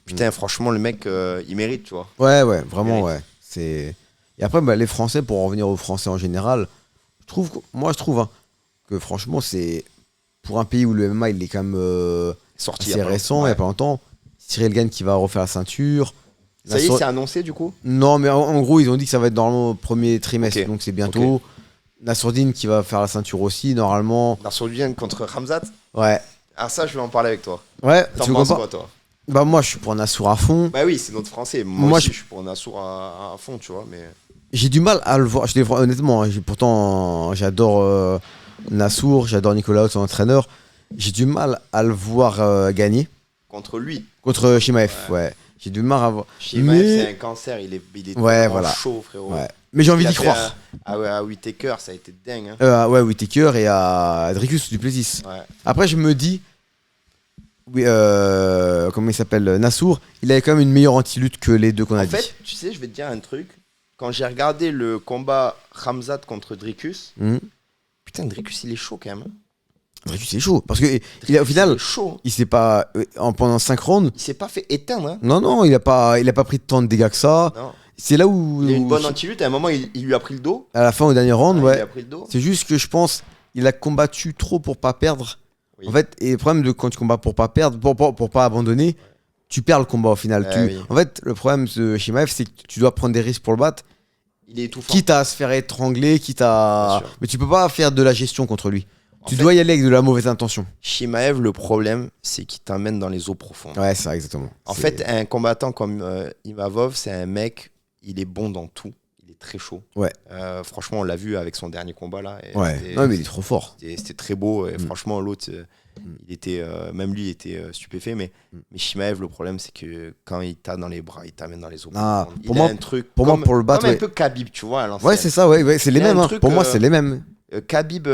Putain, franchement, le mec, il mérite, tu vois. Ouais, vraiment, ouais. Et après, les Français, pour en revenir aux Français en général, je je trouve que franchement, c'est pour un pays où le MMA il est quand même sorti assez récent, il n'y a pas longtemps. Cyril Gane qui va refaire la ceinture. Ça y est, c'est annoncé du coup? Non, mais en gros, ils ont dit que ça va être dans le premier trimestre, donc c'est bientôt. Okay. Nassourdine qui va faire la ceinture aussi, normalement. Nassourdine contre Khamzat? Ouais. Alors ça, je vais en parler avec toi. Ouais, t'en penses quoi, toi? Bah moi, je suis pour Nassour à fond. Bah oui, c'est notre français. Moi aussi, je suis pour Nassour à fond, tu vois, mais... J'ai du mal à le voir, honnêtement, pourtant, j'adore Nassour, j'adore Nicolas Haute, son entraîneur. J'ai du mal à le voir gagner. Contre lui? Contre Chimaev, ouais. J'ai du mal à voir. Chimaev, c'est un cancer, il est chaud, frérot. Ouais. Mais j'ai envie d'y croire. À Whittaker, ça a été dingue. Ouais, Whittaker et à Dricus Duplessis. Ouais. Après, je me dis, oui, comment il s'appelle, Nassour, il avait quand même une meilleure anti-lutte que les deux qu'on a dit. En fait, tu sais, je vais te dire un truc. Quand j'ai regardé le combat Khamzat contre Dricus, putain, Dricus, il est chaud quand même. Dricus, il est chaud. Parce que au final, il s'est pas. Pendant 5 rounds. Il s'est pas fait éteindre. Hein. Non, il a pas pris tant de dégâts que ça. Non. C'est là où. Il a une bonne anti-lutte. À un moment, il lui a pris le dos. À la fin, au dernier round, ouais. Il a pris le dos. C'est juste que je pense il a combattu trop pour pas perdre. Oui. En fait, et le problème de quand tu combats pour pas perdre, pour pas abandonner, tu perds le combat au final. Oui. En fait, le problème de Chimaev, c'est que tu dois prendre des risques pour le battre. Il est étouffant. Quitte à se faire étrangler, mais tu peux pas faire de la gestion contre lui. Tu dois y aller avec de la mauvaise intention. Chimaev, le problème, c'est qu'il t'emmène dans les eaux profondes. Ouais, c'est ça, exactement. En fait, un combattant comme Imavov, c'est un mec, il est bon dans tout. Il est très chaud. Ouais. Franchement, on l'a vu avec son dernier combat là. Ouais. Non, mais il est trop fort. C'était très beau. Et franchement, l'autre, il était, même lui, il était stupéfait. Mais Chimaev, le problème, c'est que quand il t'a dans les bras, il t'amène dans les eaux profondes. Pour moi, un truc pour le battre, comme un peu Khabib, tu vois. À l'ancienne. Ouais, c'est ça. Ouais, c'est les mêmes. Hein. Pour moi, c'est les mêmes. Khabib,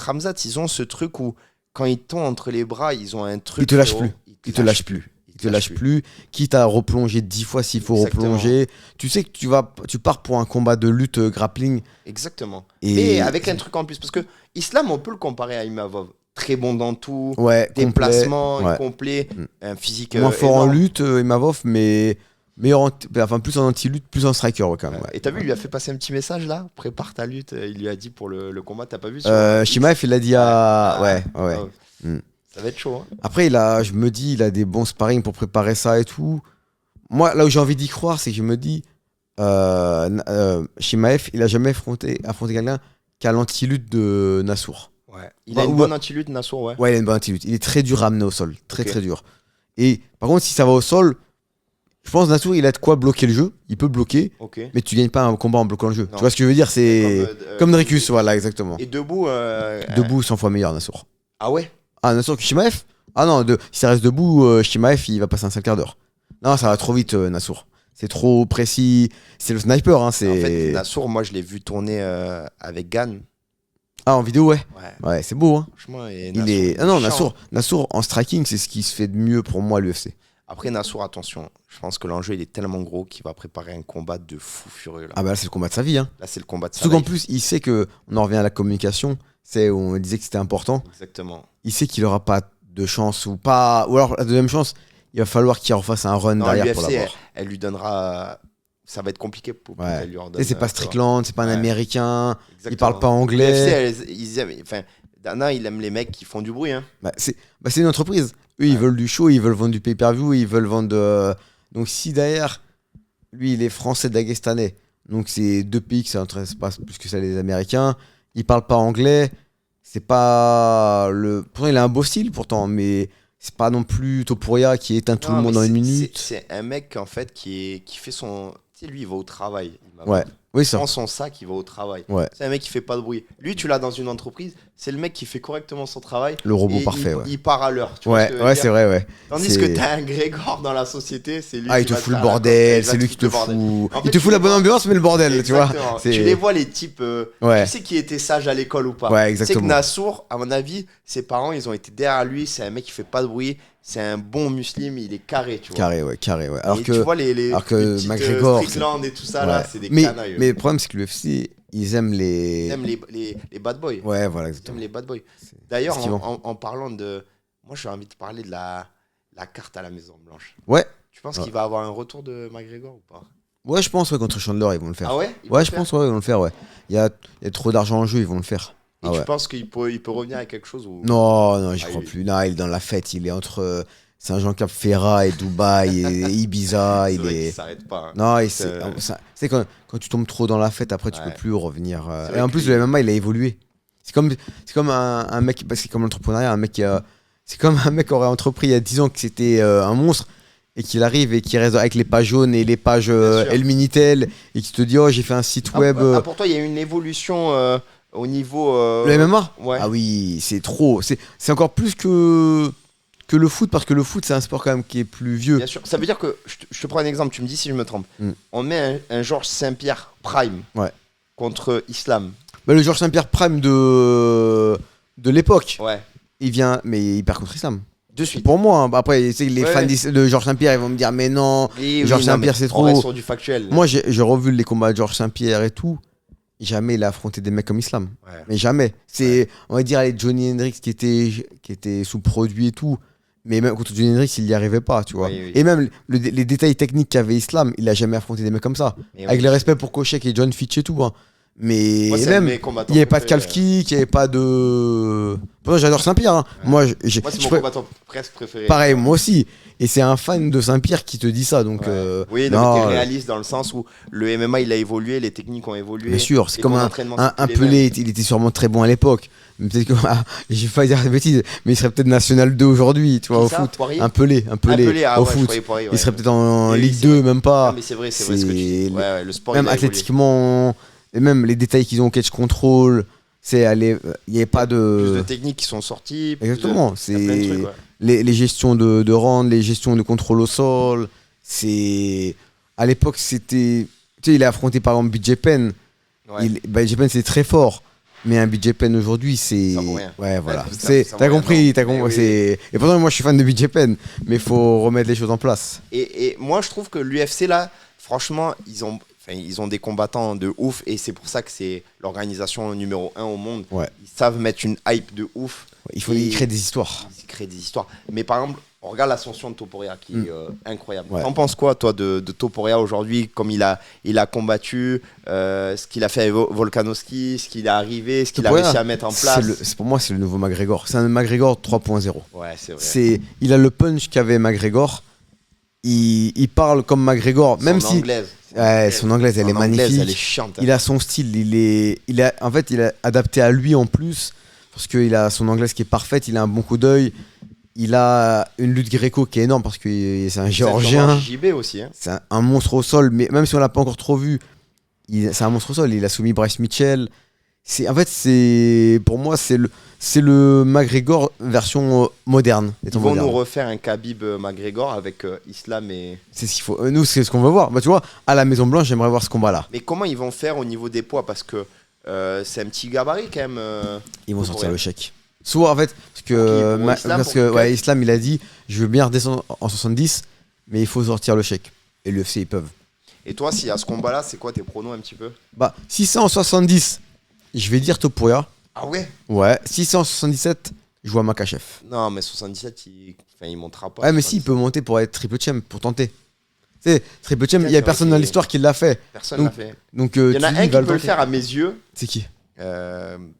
Khamzat, ils ont ce truc où quand ils tombent entre les bras, ils ont un truc. Ils te lâchent plus. Ils te lâchent plus. Ils te lâchent plus. Quitte à replonger 10 fois s'il faut replonger. Tu sais que tu pars pour un combat de lutte grappling. Exactement. Et avec un truc en plus. Parce que Islam, on peut le comparer à Imavov. Très bon dans tout. Ouais, déplacement, complet. Un physique. Moins fort en lutte, Imavov, mais. Plus en anti-lutte, plus en striker quand même. Ouais. Et t'as vu, il lui a fait passer un petit message là. Prépare ta lutte. Il lui a dit pour le combat, t'as pas vu Chimaev, il a dit à. Ouais. Ça va être chaud. Hein. Après, je me dis, il a des bons sparring pour préparer ça et tout. Moi, là où j'ai envie d'y croire, c'est que je me dis, Chimaev, il a jamais affronté quelqu'un qui a l'anti-lutte de Nassour. Ouais. Il a une bonne anti-lutte, Nassour, ouais. Ouais, il a une bonne anti-lutte. Il est très dur à amener au sol. Très dur. Et par contre, si ça va au sol. Je pense Nassour, il a de quoi bloquer le jeu. Il peut bloquer, mais tu gagnes pas un combat en bloquant le jeu. Non. Tu vois ce que je veux dire? C'est comme Dricus, voilà, exactement. Et debout, 100 fois meilleur, Nassour. Ah ouais? Ah, Nassour Chimaev? Ah non, si ça reste debout, Chimaev, il va passer un sale quart d'heure. Non, ça va trop vite, Nassour. C'est trop précis. C'est le sniper. Hein, en fait, Nassour, moi, je l'ai vu tourner avec Gane. Ah, en vidéo, ouais. Ouais, c'est beau. Hein. Franchement, Nassour, en striking, c'est ce qui se fait de mieux pour moi à l'UFC. Après Nassour, attention, je pense que l'enjeu il est tellement gros qu'il va préparer un combat de fou furieux. Là. Ah bah là c'est le combat de sa vie. Hein. Là c'est le combat de sa vie. Surtout qu'en plus il sait que, on en revient à la communication, c'est où on disait que c'était important. Exactement. Il sait qu'il aura pas de chance ou pas, ou alors la deuxième chance, il va falloir qu'il refasse un run derrière pour l'avoir. Elle lui donnera, ça va être compliqué pour qu'elle lui redonne. Et c'est pas Strickland, c'est pas un Américain, il parle pas anglais. L'UFC, Dana il aime les mecs qui font du bruit. Hein. C'est une entreprise. Eux, ils veulent du show, ils veulent vendre du pay-per-view, ils veulent vendre. Donc, si derrière, lui, il est français dagestanais, donc c'est deux pays qui s'intéressent pas plus que ça, les Américains, il parle pas anglais, c'est pas le. Pourtant, il a un beau style, pourtant, mais c'est pas non plus Topuria qui éteint tout le monde en une minute. C'est un mec, en fait, qui fait son. Tu sais, lui, il va au travail. Oui, ça. Il prend son sac, il va au travail. Ouais. C'est un mec qui fait pas de bruit. Lui, tu l'as dans une entreprise, c'est le mec qui fait correctement son travail. Le robot parfait, il part à l'heure. Ouais, c'est vrai, ouais. Tandis que t'as un Grégor dans la société, c'est lui qui il te fout le bordel, c'est lui qui te fout. Il te fout la bonne ambiance, mais le bordel, tu vois. Tu les vois, les types. Tu sais qui était sage à l'école ou pas. Ouais, exactement. C'est que Nassour, à mon avis, ses parents, ils ont été derrière lui. C'est un mec qui fait pas de bruit. C'est un bon musulman, il est carré, tu vois. Carré, ouais. Alors que, tu vois les McGregor, Strickland et tout ça, là, c'est des canailles. Mais le problème, c'est que l'UFC, ils aiment les bad boys. Ouais, voilà, exactement. Ils aiment les bad boys. D'ailleurs, en parlant de... Moi, j'ai envie de parler de la carte à la Maison Blanche. Ouais. Tu penses qu'il va avoir un retour de McGregor ou pas? Ouais, je pense, contre Chandler, ils vont le faire. Ah ouais? Ouais, je pense, ouais, ils vont le faire, ouais. Il y a trop d'argent en jeu, ils vont le faire. Et tu penses qu'il peut revenir avec quelque chose ou... Non, j'y crois plus. Non, il est dans la fête, il est entre Saint-Jean-Cap-Ferrat et Dubaï et Ibiza. C'est vrai qu'il s'arrête pas. Non, c'est quand tu tombes trop dans la fête, après, tu peux plus revenir. Et en plus, le MMA, il a évolué. C'est comme un mec, parce que c'est comme l'entrepreneuriat, c'est comme un mec qui aurait entrepris il y a 10 ans que c'était un monstre et qu'il arrive et qu'il reste avec les pages jaunes et les pages El Minitel et qui te dit j'ai fait un site web. Pour toi, il y a une évolution au niveau. Le MMA. Ouais. Ah oui, c'est trop. C'est encore plus que le foot parce que le foot, c'est un sport quand même qui est plus vieux. Bien sûr. Ça veut dire que, je te prends un exemple, tu me dis si je me trompe. On met un Georges Saint-Pierre Prime contre Islam. Le Georges Saint-Pierre Prime de l'époque. Ouais. Il vient, mais il perd contre Islam. De suite. Pour moi, hein. Après, les fans de Georges Saint-Pierre, ils vont me dire, mais non, Georges Saint-Pierre, c'est trop. On reste sur du factuel. Moi, j'ai revu les combats de Georges Saint-Pierre et tout. Jamais il a affronté des mecs comme Islam. Ouais. Mais jamais. C'est, on va dire, les Johnny Hendrix qui était sous-produit et tout. Mais même contre Johnny Hendrix, il n'y arrivait pas, tu vois. Oui. Et même les détails techniques qu'avait Islam, il a jamais affronté des mecs comme ça. Avec le respect pour Kochek et John Fitch et tout. Hein. Mais moi, même, il n'y avait pas de calf kick, il n'y avait pas de. Moi, j'adore Saint-Pierre. Hein. Ouais. Moi, c'est mon combattant presque préféré. Pareil, moi aussi. Et c'est un fan de Saint-Pierre qui te dit ça. Donc, oui, non, t'es réaliste dans le sens où le MMA, il a évolué, les techniques ont évolué. Bien sûr, c'est comme un Pelé, il était sûrement très bon à l'époque. Peut-être que, j'ai pas dire des bêtises, mais il serait peut-être National 2 aujourd'hui, tu vois, au foot. Un Pelé au foot. Il serait peut-être en Ligue 2, même pas. Non, mais c'est vrai ce que tu dis. Le sport, même athlétiquement. Et même les détails qu'ils ont au catch control, il n'y avait pas de. Plus de techniques qui sont sorties. Exactement. C'est les gestions de round, les gestions de contrôle au sol. À l'époque, c'était. Tu sais, il a affronté par exemple BJ Penn. BJ Penn, c'est très fort. Mais un BJ Penn aujourd'hui, c'est. Ça vaut rien. Ouais, voilà. T'as compris. Et pourtant, moi, je suis fan de BJ Penn. Mais il faut remettre les choses en place. Et moi, je trouve que l'UFC, là, franchement, ils ont des combattants de ouf et c'est pour ça que c'est l'organisation numéro 1 au monde. Ouais. Ils savent mettre une hype de ouf. Ils créent des histoires. Ils créent des histoires. Mais par exemple, on regarde l'ascension de Topuria qui est incroyable. Ouais. T'en penses quoi, toi, de Topuria aujourd'hui, comme il a combattu, ce qu'il a fait avec Volkanovski, ce qu'il est arrivé, ce qu'il a réussi à mettre en place. Pour moi, c'est le nouveau McGregor. C'est un McGregor 3.0. Ouais, c'est vrai. Il a le punch qu'avait McGregor. Il parle comme McGregor, même si son anglaise elle est magnifique. Elle est chiante. Il a son style, il a adapté à lui en plus parce qu'il a son anglaise qui est parfaite, il a un bon coup d'œil, il a une lutte gréco qui est énorme parce que c'est un géorgien. C'est un JB aussi. Hein. C'est un monstre au sol, mais même si on l'a pas encore trop vu, c'est un monstre au sol. Il a soumis Bryce Mitchell. Pour moi, c'est le McGregor version moderne. Ils vont nous refaire un Khabib McGregor avec Islam et. C'est ce qu'il faut. Nous, c'est ce qu'on veut voir. Tu vois, à la Maison Blanche, j'aimerais voir ce combat-là. Mais comment ils vont faire au niveau des poids parce que c'est un petit gabarit quand même. Ils vont sortir le chèque. Soit en fait, parce que Islam, il a dit, je veux bien redescendre en 70, mais il faut sortir le chèque. Et l'UFC, ils peuvent. Et toi, s'il y a ce combat-là, c'est quoi tes pronos un petit peu? Si c'est en 70. Je vais dire Topuria. Ah ouais? Ouais. Si c'est en 77, je vois Makhachev. Non, mais 77, il montera pas. Ouais, mais si, il peut monter pour être triple champ, pour tenter. Tu sais, triple champ, il n'y a personne dans l'histoire qui l'a fait. Personne l'a fait. Donc, il y en a un qui peut le faire à mes yeux. C'est qui?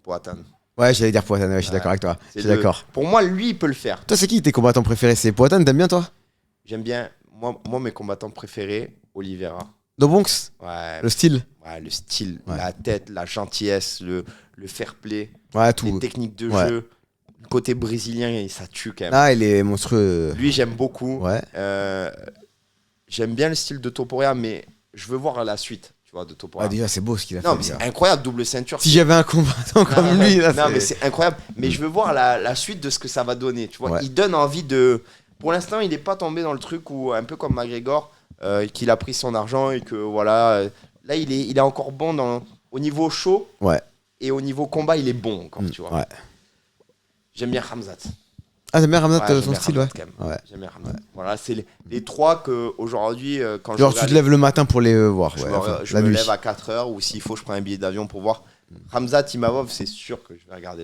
Poatan. Ouais, j'allais dire Poatan, je suis d'accord avec toi. Je suis d'accord. Pour moi, lui, il peut le faire. Toi, c'est qui tes combattants préférés? C'est Poatan, t'aimes bien toi? J'aime bien. Moi, mes combattants préférés, Oliveira. Do Bronx? Ouais. Le style? Ouais, le style, la tête, la gentillesse, le fair play, tout. les techniques de jeu. Le côté brésilien, ça tue quand même. Ah, il est monstrueux. Lui, j'aime beaucoup. Ouais. J'aime bien le style de Topuria, mais je veux voir la suite. De Topuria. Déjà, c'est beau ce qu'il a fait. Non, mais c'est incroyable, double ceinture. Si j'avais un combattant comme lui, là, non, mais c'est incroyable. Mais je veux voir la suite de ce que ça va donner. Tu vois, il donne envie de. Pour l'instant, il n'est pas tombé dans le truc où, un peu comme McGregor, qu'il a pris son argent et que voilà. Là, il est encore bon au niveau show. Ouais. Et au niveau combat, il est bon encore, tu vois. Ouais. J'aime bien Khamzat. Ah, j'aime bien Khamzat, son style, ouais. J'aime bien Khamzat. Voilà, c'est les trois qu'aujourd'hui, quand genre, tu te lèves le matin pour les voir. Je me lève à 4h ou s'il faut, je prends un billet d'avion pour voir. Khamzat Imavov, c'est sûr que je vais regarder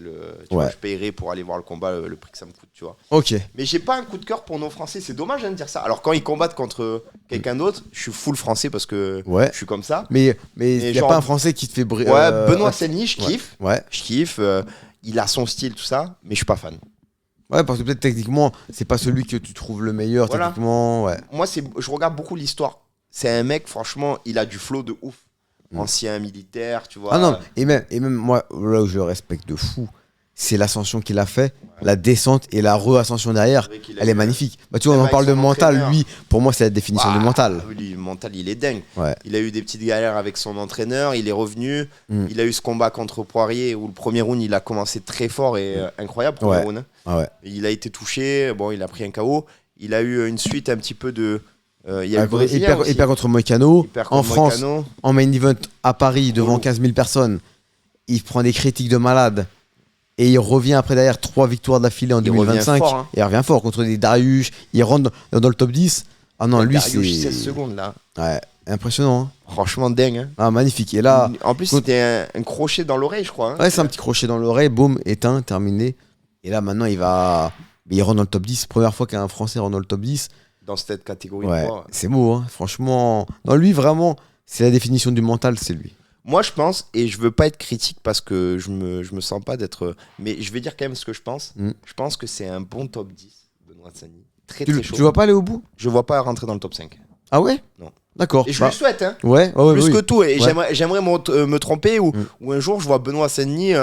je paierai pour aller voir le combat, le prix que ça me coûte, tu vois. Ok. Mais j'ai pas un coup de cœur pour nos Français, c'est dommage de dire ça. Alors quand ils combattent contre quelqu'un d'autre, je suis full français parce que je suis comme ça. Mais y a pas un français qui te fait briller. Ouais, Benoît Senny, je kiffe. Ouais. Je kiffe. Il a son style, tout ça, mais je suis pas fan. Ouais, parce que peut-être techniquement, c'est pas celui que tu trouves le meilleur. Voilà. Techniquement, ouais. Moi, je regarde beaucoup l'histoire. C'est un mec, franchement, il a du flow de ouf. Ancien militaire, tu vois. Ah non, et même moi, là où je le respecte de fou, c'est l'ascension qu'il a fait, la descente et la re-ascension derrière. Elle est magnifique. Bah, tu vois, on en parle de mental. Lui, pour moi, c'est la définition du mental. Lui, le mental, il est dingue. Ouais. Il a eu des petites galères avec son entraîneur, il est revenu. Il a eu ce combat contre Poirier où le premier round, il a commencé très fort et incroyable. Premier round. Ah ouais. Il a été touché, bon, il a pris un KO. Il a eu une suite un petit peu de. Il perd contre Moïcano. En France, en main event à Paris, devant 15 000 personnes. Il prend des critiques de malade. Et il revient après derrière 3 victoires d'affilée en 2025. Fort, hein. Et il revient fort contre des Dariush. Il rentre dans le top 10. Ah non, lui, c'est. 16 secondes là. Ouais, impressionnant. Hein. Franchement dingue. Hein. Ah, magnifique. Et là. En plus, c'était un crochet dans l'oreille, je crois. Hein. Ouais, c'est un petit crochet dans l'oreille. Boum, éteint, terminé. Et là, maintenant, il rentre dans le top 10. Première fois qu'un Français rentre dans le top 10. Dans cette catégorie de poids. C'est beau, hein. Franchement. Non, lui, vraiment, c'est la définition du mental, c'est lui. Moi, je pense, et je veux pas être critique parce que je me sens pas d'être. Mais je vais dire quand même ce que je pense. Je pense que c'est un bon top 10, Benoît Sani. Très chaud. Tu vois pas aller au bout ? Je vois pas rentrer dans le top 5. Ah ouais ? Non. D'accord. Et je le souhaite, hein. Ouais, plus que tout. Et j'aimerais me tromper ou un jour je vois Benoît Sani,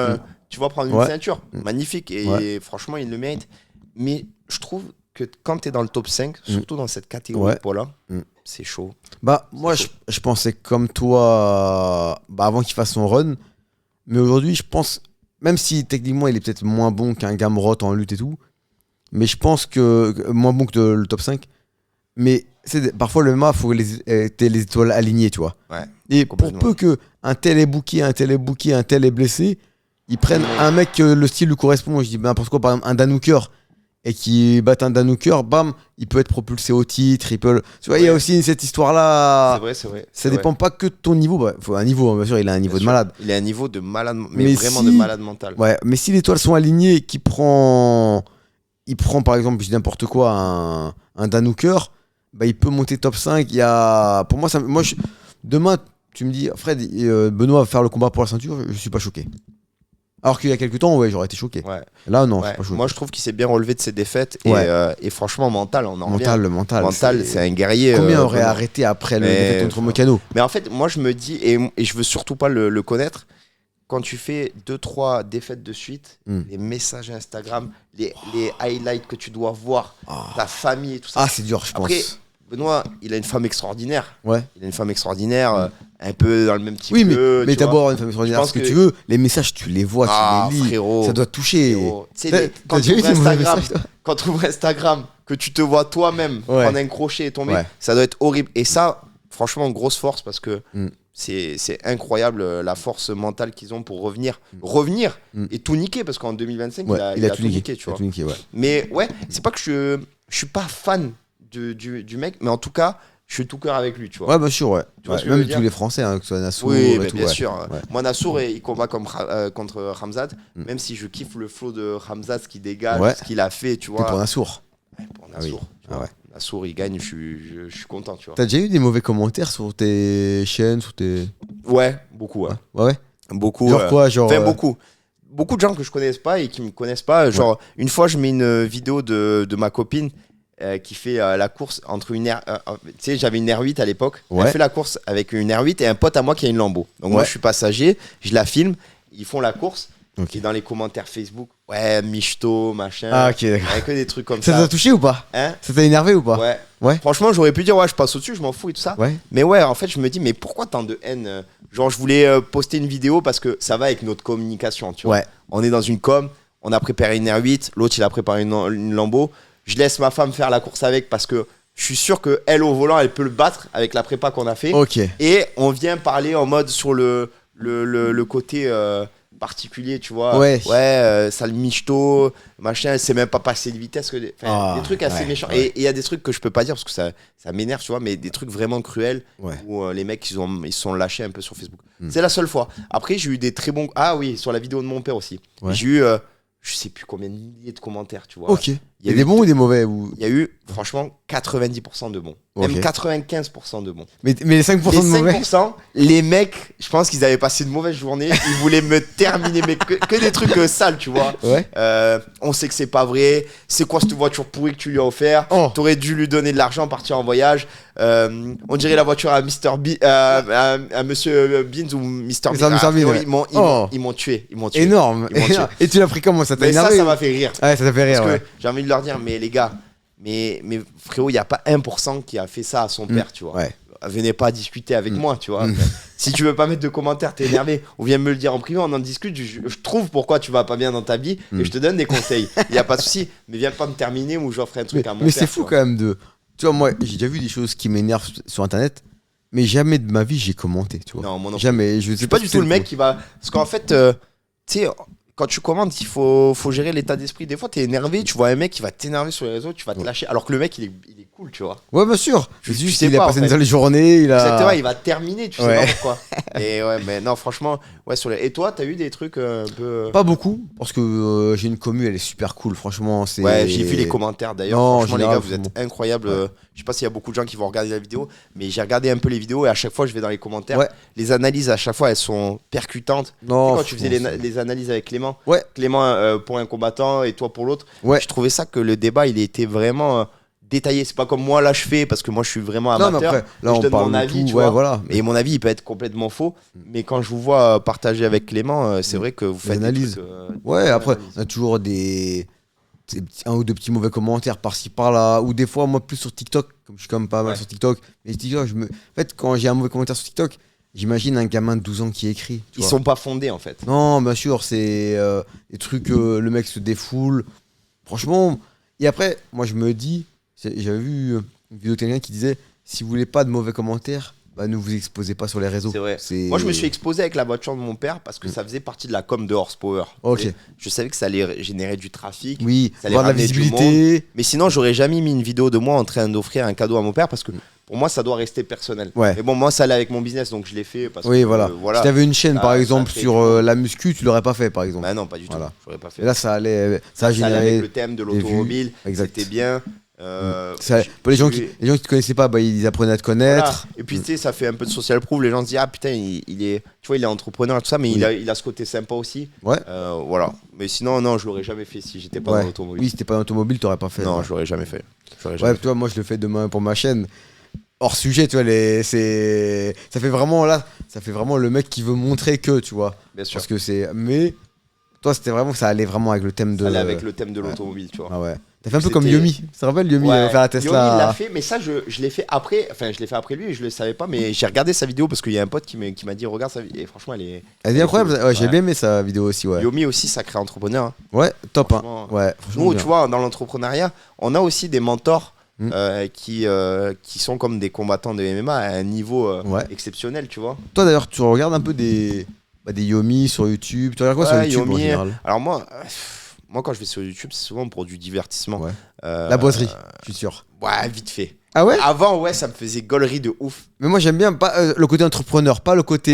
tu vois, prendre une ceinture. Magnifique. Et franchement, il le mérite. Mais je trouve que quand tu es dans le top 5, surtout dans cette catégorie de poids-là, c'est chaud. Bah, moi, je pensais comme toi avant qu'il fasse son run. Mais aujourd'hui, je pense, même si techniquement il est peut-être moins bon qu'un Gamrot en lutte et tout, mais je pense que moins bon que le top 5. Mais parfois, le MMA, il faut les étoiles alignées, tu vois. Ouais, et pour peu qu'un tel est booké, un tel est blessé, ils prennent un mec que le style lui correspond. Je dis n'importe quoi, par exemple, un Dan Hooker. Et qui bat un Dan Hooker, bam, il peut être propulsé au titre, tu vois, il y a aussi cette histoire-là. C'est vrai. Ça dépend pas que de ton niveau. Bah, faut un niveau, bien sûr, il a un niveau de malade. Il a un niveau de malade, mais vraiment de malade mental. Ouais, mais si les étoiles sont alignées et qu'il prend, par exemple, je dis n'importe quoi, un Dan Hooker, bah, il peut monter top 5. Pour moi, demain, tu me dis, Fred, Benoît va faire le combat pour la ceinture, je suis pas choqué. Alors qu'il y a quelques temps, j'aurais été choqué. Ouais. Là, non, je suis pas choqué. Moi, je trouve qu'il s'est bien relevé de ses défaites. Et franchement, mental, on en revient. Le mental, c'est un guerrier. Combien aurait arrêté après le défaite contre Moïcano ? Mais en fait, moi, je me dis, et je veux surtout pas le connaître, quand tu fais 2-3 défaites de suite, les messages Instagram, les highlights que tu dois voir, ta famille et tout ça. Ah, c'est dur, je pense. Après, Benoît, il a une femme extraordinaire. Ouais. Il a une femme extraordinaire, un peu dans le même type. Oui, mais t'as beau avoir une femme extraordinaire, ce que tu veux, les messages, tu les vois, tu les lis. Frérot, ça doit te toucher. Quand tu ouvres Instagram, que tu te vois toi-même prendre un crochet et tomber, ça doit être horrible. Et ça, franchement, grosse force parce que c'est incroyable la force mentale qu'ils ont pour revenir et tout niquer parce qu'en 2025, il a tout niqué. Tu vois. Mais ouais, c'est pas que je suis pas fan du mec, mais en tout cas, je suis tout cœur avec lui, tu vois. Ouais, bien sûr, ouais. Même tous les Français, que ce soit Nassour. Oui, bien sûr. Ouais. Moi, Nassour, il combat contre Khamzat, même si je kiffe le flow de Khamzat, ce qu'il dégage, ce qu'il a fait, tu vois. Pour Nassour. Ouais, pour Nassour. Nassour, il gagne, je suis content, tu vois. T'as déjà eu des mauvais commentaires sur tes chaînes, sur tes... Ouais, beaucoup, ouais. Ouais. Beaucoup. Genre quoi, genre... Enfin, beaucoup de gens que je connaisse pas et qui me connaissent pas. Genre, une fois, je mets une vidéo de ma copine qui fait la course entre une R... tu sais, j'avais une R8 à l'époque. Elle fait la course avec une R8 et un pote à moi qui a une Lambo. Donc moi, je suis passager, je la filme, ils font la course. Et dans les commentaires Facebook, michto, machin. Ah, ok, d'accord. Avec que des trucs comme ça. Ça t'a touché ou pas ? Ça t'a énervé ou pas ? Ouais. Franchement, j'aurais pu dire, je passe au-dessus, je m'en fous et tout ça. Ouais. Mais en fait, je me dis, mais pourquoi tant de haine ? Genre, je voulais poster une vidéo parce que ça va avec notre communication, tu vois. On est dans une com, on a préparé une R8, l'autre, il a préparé une Lambo. Je laisse ma femme faire la course avec parce que je suis sûr qu'elle, au volant, elle peut le battre avec la prépa qu'on a fait. Ok. Et on vient parler en mode sur le côté particulier, tu vois. Ouais. Sale michto, machin, elle sait même pas passer de vitesse. Des trucs assez méchants. Et il y a des trucs que je peux pas dire parce que ça m'énerve, tu vois, mais des trucs vraiment cruels où les mecs, ils se sont lâchés un peu sur Facebook. C'est la seule fois. Après, j'ai eu des très bons. Ah oui, sur la vidéo de mon père aussi. J'ai eu. Je sais plus combien de milliers de commentaires, tu vois. Ok. Il y a des bons ou des mauvais Il y a eu, franchement, 90% de bons. Même 95% de bons. Mais les 5% de mauvais. Les 5%, les mecs, je pense qu'ils avaient passé une mauvaise journée. Ils voulaient me terminer, mais que des trucs sales, tu vois. On sait que c'est pas vrai. C'est quoi cette voiture pourrie que tu lui as offert? T'aurais dû lui donner de l'argent, partir en voyage. On dirait la voiture à Monsieur Beans ou Mr. Beans. Ils m'ont tué. Énorme. Et tu l'as pris comment? Ça t'a énervé? Ça m'a fait rire. Ouais, ça t'a fait rire. Parce que j'ai envie de leur dire, mais les gars, mais frérot, il n'y a pas 1% qui a fait ça à son père, tu vois. Venez pas discuter avec moi, tu vois. Si tu veux pas mettre de commentaires, t'es énervé, on vient me le dire en privé, on en discute, je trouve pourquoi tu vas pas bien dans ta vie et je te donne des conseils. Il y a pas de souci, mais viens pas me terminer ou j'offre un truc à mon père. Mais c'est fou quand même de... Tu vois, moi, j'ai déjà vu des choses qui m'énervent sur Internet, mais jamais de ma vie j'ai commenté, tu vois. Non, moi non. Jamais. Je suis pas du tout le mec qui va... Parce qu'en fait, tu sais... Quand tu commentes, il faut gérer l'état d'esprit. Des fois, t'es énervé, tu vois un mec qui va t'énerver sur les réseaux, tu vas te lâcher. Alors que le mec, il est cool, tu vois. Ouais, bien sûr. Juste, il a passé une sale journée. Exactement, il va terminer, tu sais pas pourquoi. Et mais non, franchement, Et toi, t'as eu des trucs un peu. Pas beaucoup, parce que j'ai une commu, elle est super cool, franchement. J'ai vu les commentaires d'ailleurs. Franchement, les gars, vous êtes incroyables. Je sais pas s'il y a beaucoup de gens qui vont regarder la vidéo, mais j'ai regardé un peu les vidéos et à chaque fois, je vais dans les commentaires. Les analyses, à chaque fois, elles sont percutantes. Quand tu faisais les analyses avec Clément, pour un combattant et toi pour l'autre, je trouvais ça que le débat, il était vraiment détaillé. C'est pas comme moi là je fais, parce que moi je suis vraiment amateur. Non, mais après, là, je donne mon avis, tu vois. Voilà. Et mon avis, il peut être complètement faux. Mais quand je vous vois partager avec Clément, c'est vrai que vous faites des analyses. Après, on a toujours un ou deux petits mauvais commentaires par-ci par-là, ou des fois moi plus sur TikTok, comme je suis quand même pas mal sur TikTok, mais TikTok, en fait, quand j'ai un mauvais commentaire sur TikTok, j'imagine un gamin de 12 ans qui écrit. Ils sont pas fondés en fait. Non, bien sûr, c'est des trucs, le mec se défoule. Franchement, et après, moi je me dis, j'avais vu une vidéo de quelqu'un qui disait, si vous voulez pas de mauvais commentaires, ne vous exposez pas sur les réseaux. C'est vrai. Moi, je me suis exposé avec la voiture de mon père parce que ça faisait partie de la com de Horsepower. Je savais que ça allait générer du trafic, ça allait avoir de la visibilité. Mais sinon, j'aurais jamais mis une vidéo de moi en train d'offrir un cadeau à mon père parce que pour moi, ça doit rester personnel. Mais bon, moi, ça allait avec mon business, donc je l'ai fait. Parce que, voilà. Si tu avais une chaîne, par exemple, sur la muscu, tu l'aurais pas fait, par exemple. Bah non, pas du tout. J'aurais pas fait. Et là, ça a généré. Avec le thème de l'automobile, c'était bien. Pour les gens qui ne te connaissaient pas, ils apprenaient à te connaître. Et puis tu sais, ça fait un peu de social proof. Les gens se disent, ah putain, il est entrepreneur et tout ça, mais il a ce côté sympa aussi. Voilà. Mais sinon, non, je l'aurais jamais fait si j'étais pas dans l'automobile. Oui, si t'étais pas dans l'automobile, t'aurais pas fait. Non, je l'aurais jamais fait. Toi, moi je le fais demain pour ma chaîne. Hors sujet, tu vois, ça fait vraiment le mec qui veut montrer que, tu vois. Bien sûr. Parce que mais toi, ça allait vraiment avec le thème de. Ça allait avec le thème de l'automobile, tu vois. Ah ouais. T'as fait un peu comme Yomi. Ça te rappelle Yomi, il avait fait la Tesla. Yomi, il l'a fait, mais ça, je l'ai fait après. Enfin, je l'ai fait après lui et je le savais pas, mais j'ai regardé sa vidéo parce qu'il y a un pote qui m'a dit, regarde sa vidéo. Et franchement, elle est incroyable. Cool. J'ai bien aimé sa vidéo aussi, Yomi aussi, sacré entrepreneur. Hein. Ouais, top. Nous, tu vois, dans l'entrepreneuriat, on a aussi des mentors. Qui sont comme des combattants de MMA à un niveau exceptionnel, tu vois. Toi d'ailleurs, tu regardes un peu des Yomi sur YouTube. Tu regardes quoi sur YouTube en général? Alors moi, quand je vais sur YouTube, c'est souvent pour du divertissement. La boiserie, je suis sûr. Ouais, vite fait. Ah ouais? Avant, ça me faisait gaulerie de ouf. Mais moi, j'aime bien pas le côté entrepreneur, pas le côté.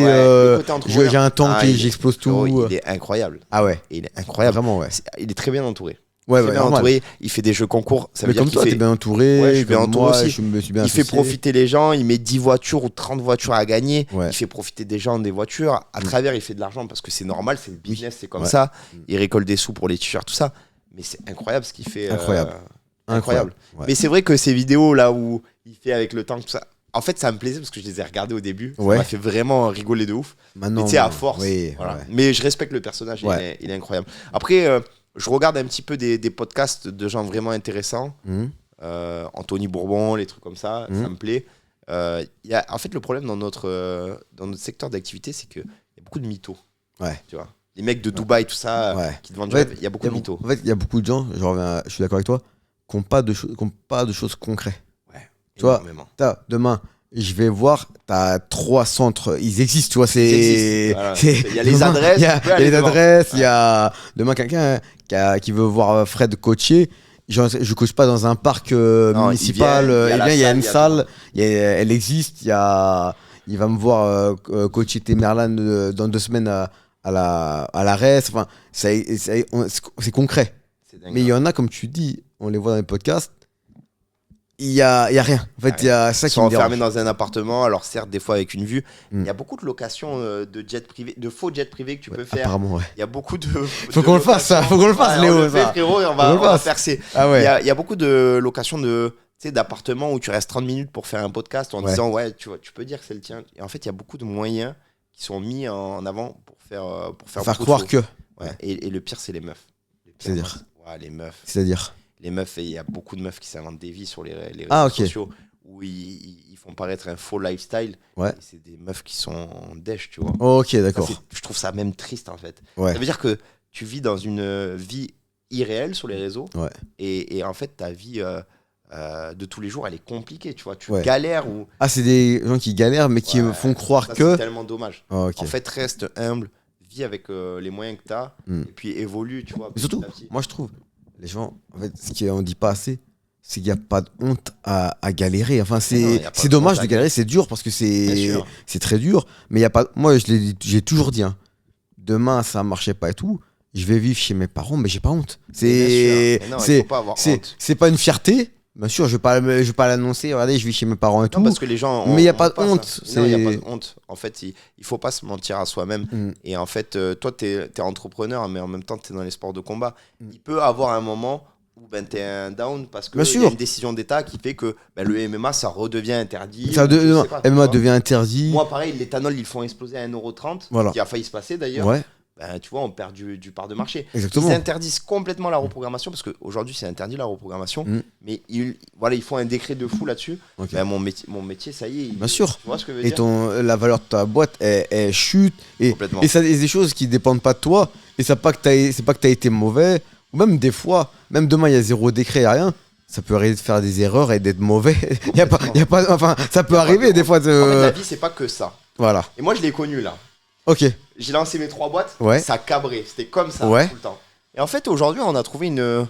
J'ai un tank et j'explose tout. Il est incroyable. Ah ouais? Il est incroyable. Vraiment, ouais. Il est très bien entouré. Bien entouré, il fait des jeux concours. Ça veut dire comme toi, t'es bien entouré. Ouais, je suis bien entouré aussi. Je me suis bien il fait profiter les gens, il met 10 voitures ou 30 voitures à gagner. Ouais. Il fait profiter des gens des voitures. À travers, il fait de l'argent parce que c'est normal, c'est le business, c'est comme ça. Il récolte des sous pour les t-shirts, tout ça. Mais c'est incroyable ce qu'il fait. Incroyable. Ouais. Mais c'est vrai que ces vidéos là où il fait avec le temps, tout ça. En fait, ça me plaisait parce que je les ai regardées au début. Ça m'a fait vraiment rigoler de ouf. Maintenant, tu sais, à force. Voilà. Mais je respecte le personnage, il est incroyable. Après. Je regarde un petit peu des podcasts de gens vraiment intéressants. Anthony Bourbon, les trucs comme ça, ça me plaît. En fait, le problème dans notre secteur d'activité, c'est qu'il y a beaucoup de mythos. Tu vois, les mecs de Dubaï, tout ça, qui te vendent du rêve, il y a beaucoup de mythos. En fait, il y a beaucoup de gens, je suis d'accord avec toi, qui n'ont pas de choses concrètes. Ouais, tu vois, demain, je vais voir, t'as 3 centres, ils existent, tu vois, c'est... Voilà. Il y a les adresses, il y a les adresses, il y a... Demain, quelqu'un qui veut voir Fred coacher, genre, je coach pas dans un parc municipal, il y a une salle, elle existe, il va me voir coacher Temerlan dans 2 semaines à la RES, enfin, c'est concret. Mais il y en a, comme tu dis, on les voit dans les podcasts, il y a rien. En fait, il y a ça qui me dérange. Ils sont enfermés dans un appartement, alors certes, des fois avec une vue. Il y a beaucoup de locations de jets privés, de faux jets privés que tu peux faire. Apparemment, ouais. Il y a beaucoup de. Faut qu'on le fasse, ça. Faut qu'on le fasse, Léo. On le fait, frérot, et on va percer. Ah ouais. Il y a beaucoup de locations d'appartements où tu restes 30 minutes pour faire un podcast en disant, ouais, tu peux dire que c'est le tien. Et en fait, il y a beaucoup de moyens qui sont mis en avant pour faire croire que. Ouais. Et le pire, c'est les meufs. C'est-à-dire les meufs. C'est-à-dire les meufs, il y a beaucoup de meufs qui s'inventent des vies sur les réseaux sociaux où ils font paraître un faux lifestyle. Ouais. Et c'est des meufs qui sont en dèche, tu vois. Ok, d'accord. Je trouve ça même triste en fait. Ouais. Ça veut dire que tu vis dans une vie irréelle sur les réseaux. Ouais. Et en fait, ta vie de tous les jours, elle est compliquée, tu vois. Tu galères ou. Ah, c'est des gens qui galèrent mais qui font croire que. C'est tellement dommage. Oh, okay. En fait, reste humble, vis avec les moyens que tu as et puis évolue, tu vois. Mais surtout, moi je trouve. Les gens, en fait, ce qu'on dit pas assez, c'est qu'il n'y a pas de honte à galérer. Enfin, c'est dommage de galérer, c'est dur parce que c'est très dur. Mais il y a pas. Moi, j'ai toujours dit, hein, demain ça marchait pas et tout, je vais vivre chez mes parents, mais j'ai pas honte. C'est pas une fierté. Bien sûr, je vais pas l'annoncer. Regardez, je vis chez mes parents et tout. Parce que les gens. Mais il y a pas de honte. Non, il y a pas de honte. En fait, il faut pas se mentir à soi-même. Et en fait, toi, t'es entrepreneur, mais en même temps, t'es dans les sports de combat. Il peut avoir un moment où t'es un down parce que y a une décision d'État qui fait que le MMA, ça redevient interdit. MMA devient interdit. Moi, pareil, l'éthanol, ils le font exploser à 1,30€. Voilà. Qui a failli se passer d'ailleurs. Ouais. Tu vois, on perd du part de marché. Exactement. Ils interdisent complètement la reprogrammation parce qu'aujourd'hui, c'est interdit la reprogrammation. Mais ils font un décret de fou là-dessus. Okay. Mon métier, ça y est. Bien sûr. Tu vois ce que je veux dire ? Et la valeur de ta boîte, elle chute. Et ça, c'est des choses qui dépendent pas de toi. Et c'est pas que tu as été mauvais. Ou même des fois, même demain, il y a 0 décret, rien. Ça peut arriver de faire des erreurs et d'être mauvais. Enfin, ça peut arriver des fois. En fait, la vie, c'est pas que ça. Voilà. Et moi, je l'ai connu là. Ok. J'ai lancé mes 3 boîtes, ça cabrait, c'était comme ça tout le temps. Et en fait, aujourd'hui, on a trouvé une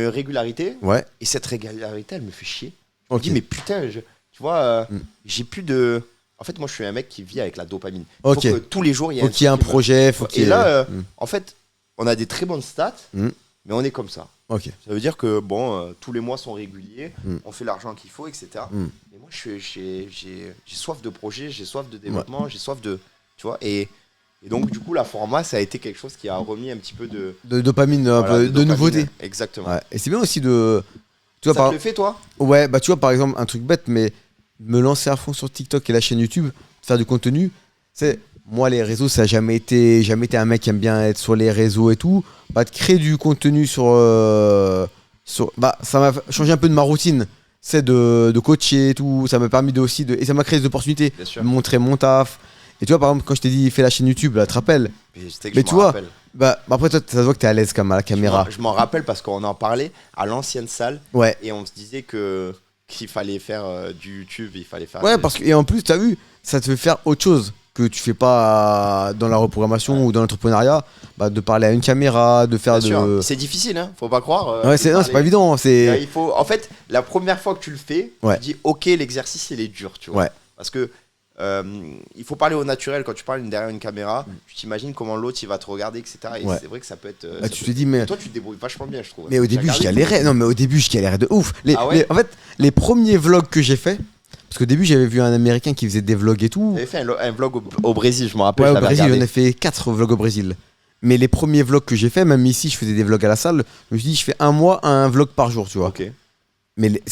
régularité. Ouais. Et cette régularité, elle me fait chier. Je me dis, mais putain, tu vois, j'ai plus de. En fait, moi, je suis un mec qui vit avec la dopamine. Il faut que tous les jours, il y ait qu'il y ait un projet. Et là, en fait, on a des très bonnes stats, mais on est comme ça. Okay. Ça veut dire que tous les mois sont réguliers, on fait l'argent qu'il faut, etc. Mais moi, j'ai soif de projet, j'ai soif de développement, j'ai soif de. Tu vois, et donc, du coup, la format, ça a été quelque chose qui a remis un petit peu de dopamine, de nouveauté. Exactement. Ouais. Et c'est bien aussi de. Tu vois, ça te le fait, toi ? Ouais, bah tu vois, par exemple, un truc bête, mais me lancer à fond sur TikTok et la chaîne YouTube, faire du contenu, c'est. Moi, les réseaux, ça n'a jamais été un mec qui aime bien être sur les réseaux et tout. Bah, de créer du contenu ça m'a changé un peu de ma routine. C'est de coacher et tout. Ça m'a permis et ça m'a créé des opportunités. De montrer mon taf. Et tu vois, par exemple, quand je t'ai dit, fais la chaîne YouTube, là, tu te rappelles ? Mais tu vois, après, toi, ça se voit que t'es à l'aise comme à la caméra. Je m'en rappelle parce qu'on en parlait à l'ancienne salle. Ouais. Et on se disait qu'il fallait faire du YouTube, il fallait faire. Ouais, et en plus, t'as vu, ça te fait faire autre chose que tu fais pas dans la reprogrammation ou dans l'entrepreneuriat, de parler à une caméra, de faire C'est difficile, hein, faut pas croire. C'est pas évident. Il faut, en fait, la première fois que tu le fais, tu dis ok, l'exercice il est dur, tu vois. Ouais. Parce que il faut parler au naturel quand tu parles derrière une caméra. Tu t'imagines comment l'autre il va te regarder, etc. Et c'est vrai que ça peut être. Tu te dis mais toi tu te débrouilles vachement bien, je trouve. Mais au début je galérais. Non mais au début je galérais de ouf. En fait, les premiers vlogs que j'ai fait. Parce qu'au début, j'avais vu un Américain qui faisait des vlogs et tout. J'avais fait un vlog au Brésil, je me rappelle. Ouais, au Brésil, j'en ai fait 4 vlogs au Brésil. Mais les premiers vlogs que j'ai fait, même ici, je faisais des vlogs à la salle. Je me suis dit, je fais un mois, un vlog par jour, tu vois. Ok. Mais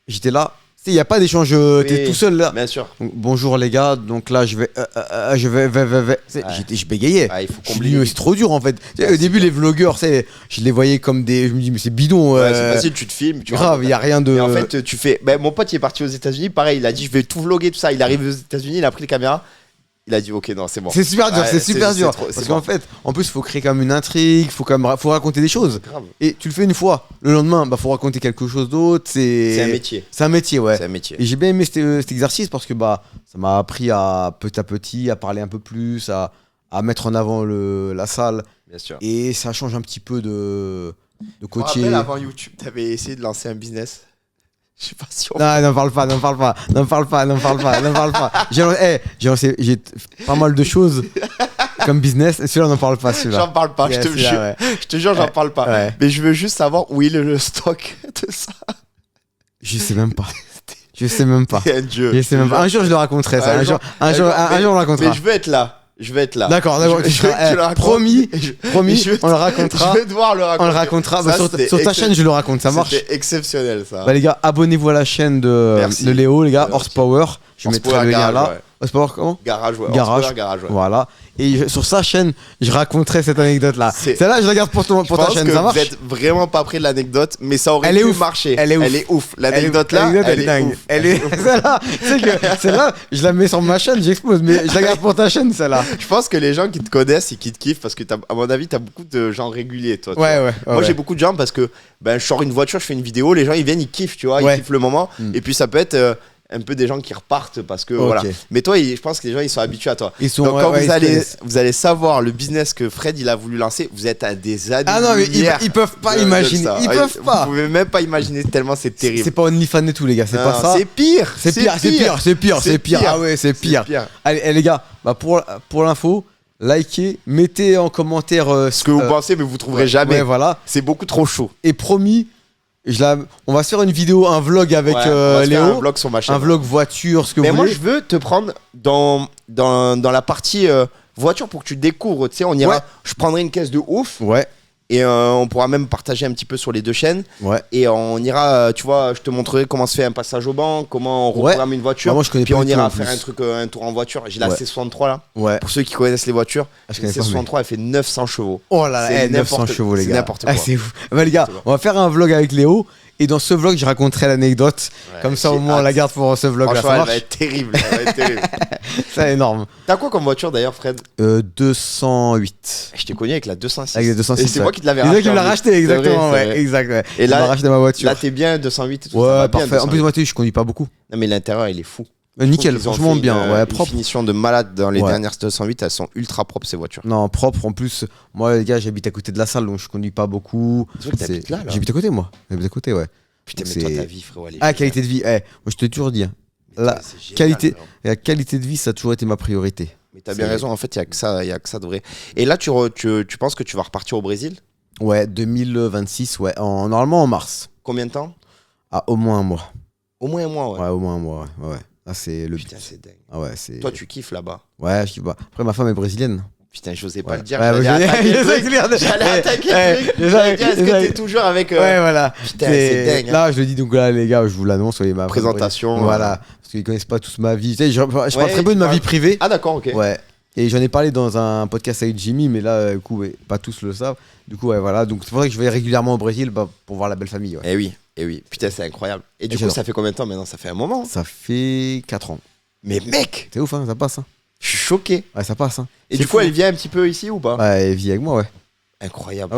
j'étais là. Il n'y a pas d'échange, t'es tout seul là. Bien sûr. Donc, bonjour les gars, donc là je vais. Je bégayais. Il faut combler. C'est trop dur en fait. Au début, les vlogueurs, je les voyais comme des. Je me dis, mais c'est bidon. C'est facile, tu te filmes. Grave, il n'y a rien de. Et en fait, tu fais. Mon pote, il est parti aux États-Unis. Pareil, il a dit, je vais tout vloguer, tout ça. Il arrive aux États-Unis, il a pris les caméras. Il a dit ok, non, c'est bon. C'est super dur, c'est super dur. Parce qu'en fait, en plus, il faut créer comme une intrigue, faut raconter des choses. Et tu le fais une fois, le lendemain, faut raconter quelque chose d'autre. C'est un métier. C'est un métier, ouais. C'est un métier. Et j'ai bien aimé cet exercice parce que ça m'a appris à petit à parler un peu plus, à mettre en avant la salle. Bien sûr. Et ça change un petit peu de côté. Je me rappelle, avant YouTube, tu avais essayé de lancer un business. Je sais pas si on... Non, n'en parle pas. J'ai pas mal de choses comme business. Et celui-là, on n'en parle pas, celui-là. J'en parle pas, je te jure. Ouais. Je te jure, j'en parle pas. Ouais. Mais je veux juste savoir où est le stock de ça. Je sais même pas. Je sais même pas. Un dieu. Un jour, je le raconterai, ça. Un jour, on le racontera. Mais je veux être là. D'accord. Promis, on le racontera. Je vais devoir le raconter. On le racontera. Sur ta chaîne, je le raconte. Ça marche. C'était exceptionnel, ça. Les gars, abonnez-vous à la chaîne de Léo, les gars. Horsepower. Je mettrai le lien là. Horsepower comment ? Garage. Voilà. Et sur sa chaîne, je raconterai cette anecdote-là. Celle-là, je la garde pour ta chaîne. Ça marche ? Vous êtes vraiment pas près de l'anecdote, mais ça aurait pu marcher. Elle est ouf. L'anecdote là, elle est dingue. Celle-là, je la mets sur ma chaîne, j'expose, mais je la garde pour ta chaîne, celle-là. Je pense que les gens qui te connaissent et qui te kiffent, parce que à mon avis, t'as beaucoup de gens réguliers, toi. Ouais. Moi, j'ai beaucoup de gens parce que je sors une voiture, je fais une vidéo, les gens ils viennent, ils kiffent, tu vois, ils kiffent le moment. Et puis ça peut être un peu des gens qui repartent parce que voilà. Mais toi, je pense que les gens ils sont habitués à toi. Donc quand vous allez savoir le business que Fred il a voulu lancer, vous êtes à des années. Ah non, mais ils peuvent pas imaginer. Ils peuvent pas. Vous pouvez même pas imaginer tellement c'est terrible. C'est pas OnlyFans et tout, les gars. C'est pas ça. C'est pire. C'est pire. Ah ouais, c'est pire. Allez, les gars, pour l'info. Likez, mettez en commentaire ce que vous pensez, mais vous trouverez jamais. Ouais, voilà. C'est beaucoup trop chaud. Et promis, on va se faire une vidéo, un vlog avec Léo. Un vlog sur ma chaîne. Un vlog voiture, ce que vous voulez. Mais moi, je veux te prendre dans la partie voiture pour que tu découvres. Tu sais, on ira. Ouais. Je prendrai une caisse de ouf. Ouais. Et on pourra même partager un petit peu sur les deux chaînes. Ouais. Et on ira, tu vois, je te montrerai comment se fait un passage au banc, comment on reprogramme une voiture. Moi, je connais puis pas on ira faire un tour en voiture. J'ai la C63 là. Ouais. Pour ceux qui connaissent les voitures, la C63 elle fait 900 chevaux. Oh là là, 900 chevaux les gars. C'est n'importe quoi. C'est fou. Les gars, on va faire un vlog avec Léo. Et dans ce vlog, je raconterai l'anecdote. Comme ça, au moins, on la garde pour ce vlog-là. Franchement, elle va être terrible. C'est énorme. T'as quoi comme voiture d'ailleurs, Fred ? 208. Je t'ai connu avec la 206. Avec la 206. Et c'est moi qui te l'avais racheté. C'est toi qui me l'as racheté, exactement. Ouais, exact. Ouais. Et là, racheté ma voiture. Là, t'es bien 208 et tout. Ouais, parfait. En plus, moi, je conduis pas beaucoup. Non, mais l'intérieur, il est fou. Nickel, franchement bien, ouais, propre. Une finition de malade dans les dernières 208, elles sont ultra propres ces voitures. Non, propre en plus. Moi, les gars, j'habite à côté de la salle, donc je conduis pas beaucoup. J'habite à côté, moi. J'habite à côté, ouais. Putain, mais toi, ta vie, frérot, qualité de vie. Moi, je te l'ai toujours dit. La qualité de vie, ça a toujours été ma priorité. Mais t'as bien raison, en fait, il y a que ça de vrai. Et là, tu penses que tu vas repartir au Brésil ? Ouais, 2026, ouais. Normalement en mars. Combien de temps ? Au moins un mois. Au moins un mois, ouais. Ouais, au moins un mois, ouais. Là, c'est le Putain, c'est dingue. Ah ouais, toi, tu kiffes là-bas ? Ouais, je kiffe pas. Après, ma femme est brésilienne. Putain, j'osais pas le dire. J'allais attaquer le truc. Est-ce que t'es toujours avec. Ouais, voilà. Putain, c'est dingue. Là, je le dis, donc là, les gars, je vous l'annonce. Soyez ma présentation. Voilà. Parce qu'ils connaissent pas tous ma vie. Tu sais, je parle très peu de ma vie privée. Ah, d'accord, ok. Ouais. Et j'en ai parlé dans un podcast avec Jimmy, mais là, du coup, pas tous le savent. Du coup, ouais, voilà. Donc, c'est pour ça que je vais régulièrement au Brésil pour voir la belle famille. Eh oui. Putain, c'est incroyable. Et du coup, ça fait combien de temps maintenant ? Ça fait un moment. Ça fait 4 ans. Mais mec ! C'est ouf, hein, ça passe. Hein. Je suis choqué. Ouais, ça passe. Hein. Et du coup, elle vient un petit peu ici ou pas ? Ouais, elle vit avec moi, ouais. Incroyable.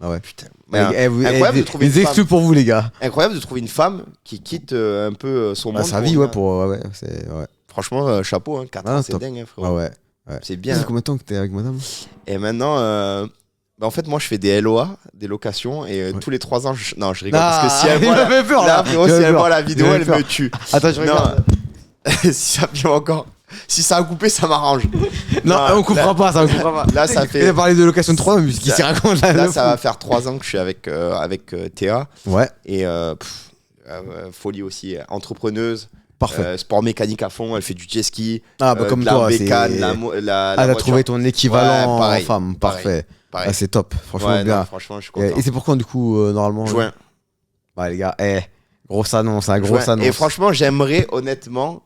Ah ouais. Putain. Incroyable de trouver une femme. Pour vous, les gars. Incroyable de trouver une femme qui quitte un peu son monde. Sa vie, ouais. Franchement, chapeau, hein. 4 ans, c'est dingue, hein, frérot. Ouais. C'est bien. Ça fait combien de temps que t'es avec madame ? Et maintenant, en fait, moi, je fais des LOA, des locations, et tous les 3 ans, non, je rigole, parce que si elle voit la vidéo, elle me tue. Attends, je regarde. Si ça vient encore. Si ça a coupé, ça m'arrange. Non, on coupera pas, ça, on coupera pas. Là, ça fait. Il a parlé de location de 3 ans, mais ce qu'il s'y raconte là. Là, ça va faire 3 ans que je suis avec Théa. Ouais. Et folie aussi, entrepreneuse. Parfait. Sport mécanique à fond, elle fait du jet ski. Comme toi, bécane, elle a trouvé ton équivalent en femme. Parfait. Pareil. C'est top, franchement bien. Non, franchement, je suis content. Et c'est pourquoi, du coup, normalement. Juin. Ouais, les gars, grosse annonce, grosse annonce. Et franchement, j'aimerais honnêtement,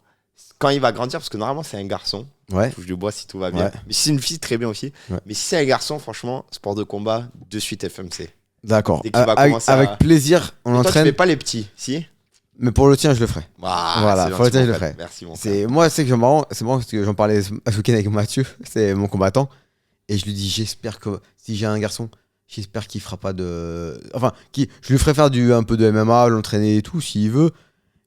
quand il va grandir, parce que normalement, c'est un garçon. Ouais. Touche du bois si tout va bien. Mais si c'est une fille, très bien aussi. Ouais. Mais si c'est un garçon, franchement, sport de combat, de suite FMC. D'accord. Avec plaisir, on l'entraîne. Toi, tu fais pas les petits, si ? Mais pour le tien, je le ferai. Voilà, pour le tien, je le ferai. Merci, mon frère. Moi, c'est marrant parce que j'en parlais ce week-end avec Mathieu, c'est mon combattant. Et je lui dis, j'espère que si j'ai un garçon, j'espère qu'il fera pas de. Enfin, je lui ferai faire un peu de MMA, l'entraîner et tout, s'il veut.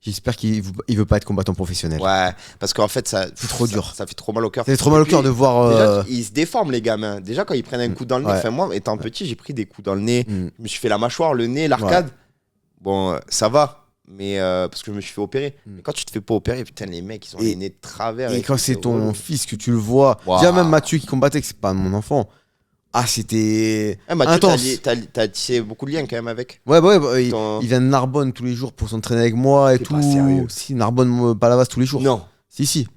J'espère qu'il veut pas être combattant professionnel. Ouais, parce qu'en fait, c'est trop dur. Ça fait trop mal au cœur. C'est trop mal au cœur de voir. Déjà, ils se déforment, les gamins. Déjà, quand ils prennent un coup dans le nez, enfin, moi, étant petit, j'ai pris des coups dans le nez. Je me suis fait la mâchoire, le nez, l'arcade. Bon, ça va. Mais parce que je me suis fait opérer. Mais quand tu te fais pas opérer, putain, les mecs, ils ont les nez de travers. Et quand c'est ton fils que tu le vois. Déjà, même Mathieu qui combattait, que c'est pas mon enfant. Ah, c'était intense. T'as tissé beaucoup de liens quand même avec. Ouais, il vient de Narbonne tous les jours pour s'entraîner avec moi et tout. Pas sérieux. Si, Narbonne, Palavas tous les jours. Non. Si.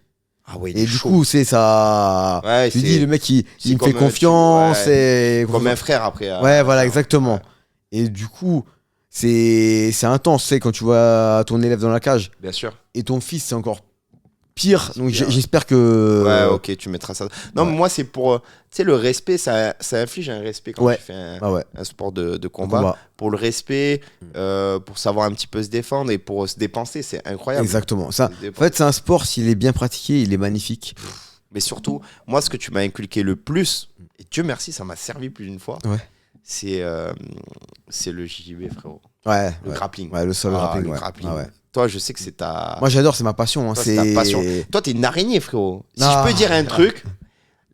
Ah ouais, et du coup, c'est ça. Ouais, tu dis, le mec, il me fait confiance. Comme un frère après. Ouais, voilà, exactement. Ouais. Et du coup, c'est intense, c'est quand tu vois ton élève dans la cage. Bien sûr. Et ton fils, c'est encore pire. Donc j'espère que. Ouais, ok, tu mettras ça. Non, mais moi, c'est pour. Tu sais, le respect, ça inflige un respect quand tu fais un sport de combat. Pour le respect, pour savoir un petit peu se défendre et pour se dépenser, c'est incroyable. Exactement. Ça, en fait, c'est un sport, s'il est bien pratiqué, il est magnifique. Mais surtout, moi, ce que tu m'as inculqué le plus, et Dieu merci, ça m'a servi plus d'une fois, c'est le JJB, frérot. Ouais. Le grappling. Ouais, le sol grappling. Le grappling. Ouais. Toi, je sais que c'est ta. Moi, j'adore, c'est ma passion. Toi, c'est ta passion. Toi, t'es une araignée, frérot. Si je peux dire un truc,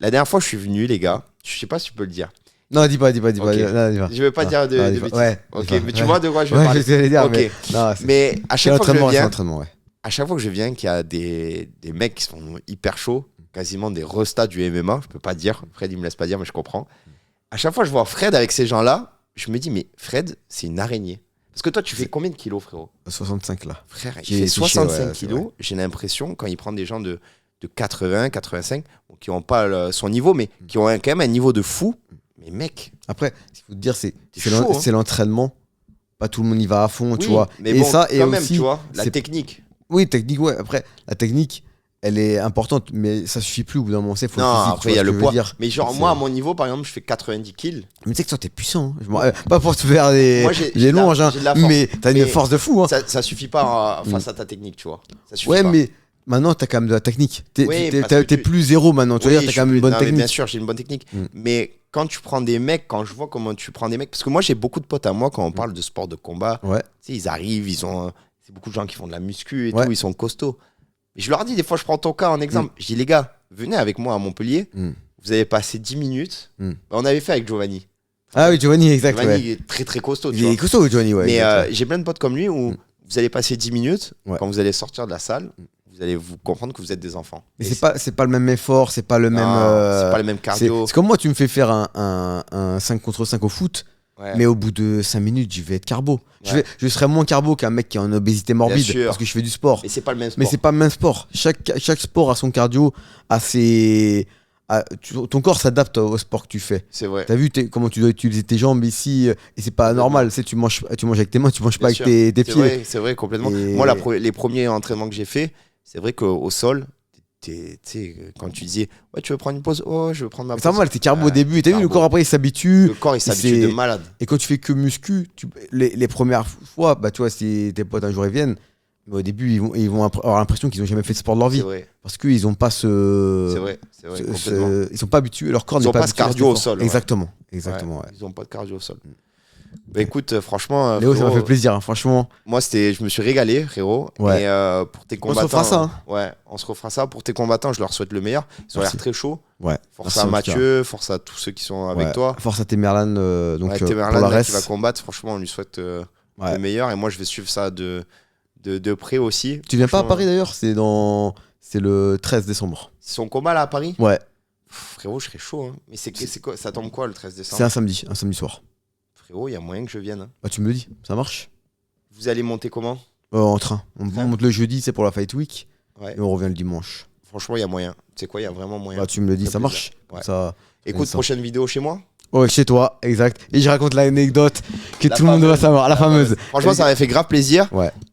la dernière fois, je suis venu, les gars. Je sais pas si tu peux le dire. Non, dis pas. Okay. Je vais pas dire de bêtises. Ouais. Ok, mais tu vois de quoi je vais parler. Je vais dire, okay. mais à chaque fois que je viens, à chaque fois que je viens, qu'il y a des mecs qui sont hyper chauds, quasiment des restats du MMA, je peux pas dire. Fred, il me laisse pas dire, mais je comprends. À chaque fois que je vois Fred avec ces gens-là, je me dis, mais Fred, c'est une araignée. Parce que toi, tu fais combien de kilos, frérot? 65 là. Frère, il fait 65 kilos. J'ai l'impression, quand il prend des gens de 80, 85, qui n'ont pas son niveau, mais qui ont quand même un niveau de fou. Mais mec. Après, ce qu'il faut te dire, c'est l'entraînement. Pas tout le monde y va à fond, tu vois. Mais bon, quand même, tu vois, la technique. Oui, technique, ouais. Après, la technique, elle est importante, mais ça suffit plus au bout d'un moment. Faut non, physique, après, il y a le poids. Mais genre, moi, à mon niveau, par exemple, je fais 90 kills. Mais tu sais que toi, t'es puissant. Hein. Pas pour te faire des longes, mais t'as une force de fou. Hein. Ça suffit pas face à ta technique, tu vois. Ça suffit pas. Mais maintenant, t'as quand même de la technique. T'es plus zéro maintenant. Tu vois, t'as quand même une bonne technique. Bien sûr, j'ai une bonne technique. Mais quand tu prends des mecs, quand je vois comment tu prends des mecs, parce que moi, j'ai beaucoup de potes à moi quand on parle de sport de combat. Tu sais, ils arrivent, c'est beaucoup de gens qui font de la muscu et tout, ils sont costauds. Je leur dis, des fois, je prends ton cas en exemple. Je dis, les gars, venez avec moi à Montpellier. Vous avez passé 10 minutes. On avait fait avec Giovanni. Ah oui, Giovanni, exact. Giovanni est très très costaud. Il est costaud, Giovanni, ouais. Mais j'ai plein de potes comme lui où vous allez passer 10 minutes. Quand vous allez sortir de la salle, vous allez vous comprendre que vous êtes des enfants. Mais c'est pas le même effort, c'est pas le même. C'est pas le même cardio. C'est comme moi, tu me fais faire un 5 contre 5 au foot. Mais au bout de 5 minutes, je vais être carbo. Je serai moins carbo qu'un mec qui est en obésité morbide parce que je fais du sport. Mais c'est pas le même sport. Mais c'est pas le même sport. Chaque sport a son cardio, ton corps s'adapte au sport que tu fais. C'est vrai. T'as vu comment tu dois utiliser tes jambes ici et c'est pas normal. Tu manges avec tes mains, tu manges pas avec tes pieds. C'est vrai, complètement. Moi, les premiers entraînements que j'ai fait, c'est vrai qu'au sol, tu sais, quand tu disais tu veux prendre une pause, je veux prendre ma pause. C'est normal, t'es carbo au début, t'as vu, le corps après il s'habitue. Le corps il s'habitue de malade. Et quand tu fais que muscu, les premières fois, tu vois, si tes potes un jour ils viennent, mais au début ils vont avoir l'impression qu'ils ont jamais fait de sport de leur vie. Parce qu'ils ont pas c'est vrai, complètement. Ils sont pas habitués, leur corps n'est pas habitué. Ils ont pas ce cardio au sol. Exactement. Ils ont pas de cardio au sol. Bah écoute, franchement, Léo, ça m'a fait plaisir, hein, franchement. Moi, je me suis régalé, frérot. Et pour tes combattants, on se refera ça. On se refera ça. Pour tes combattants, je leur souhaite le meilleur. Ils ont l'air très chauds. Force à Mathieu, force à tous ceux qui sont avec toi. Force à Temerlan, Temerlan qui va combattre. Franchement, on lui souhaite le meilleur. Et moi, je vais suivre ça de près aussi. Tu viens pas à Paris d'ailleurs? C'est le 13 décembre. Son combat là à Paris? Ouais. Frérot, je serais chaud. Hein. Mais c'est quoi? Ça tombe quoi le 13 décembre? C'est un samedi soir. Frérot, il y a moyen que je vienne. Bah, tu me le dis, ça marche. Vous allez monter comment? En train. On monte le jeudi, c'est pour la Fight Week. Et on revient le dimanche. Franchement, il y a moyen. Tu sais quoi, il y a vraiment moyen. Bah, tu me le dis, ça marche. Ça, écoute, prochaine vidéo chez moi? Ouais, chez toi, exact. Et je raconte l'anecdote que tout le monde doit savoir, la fameuse. Franchement, ça m'avait fait grave plaisir.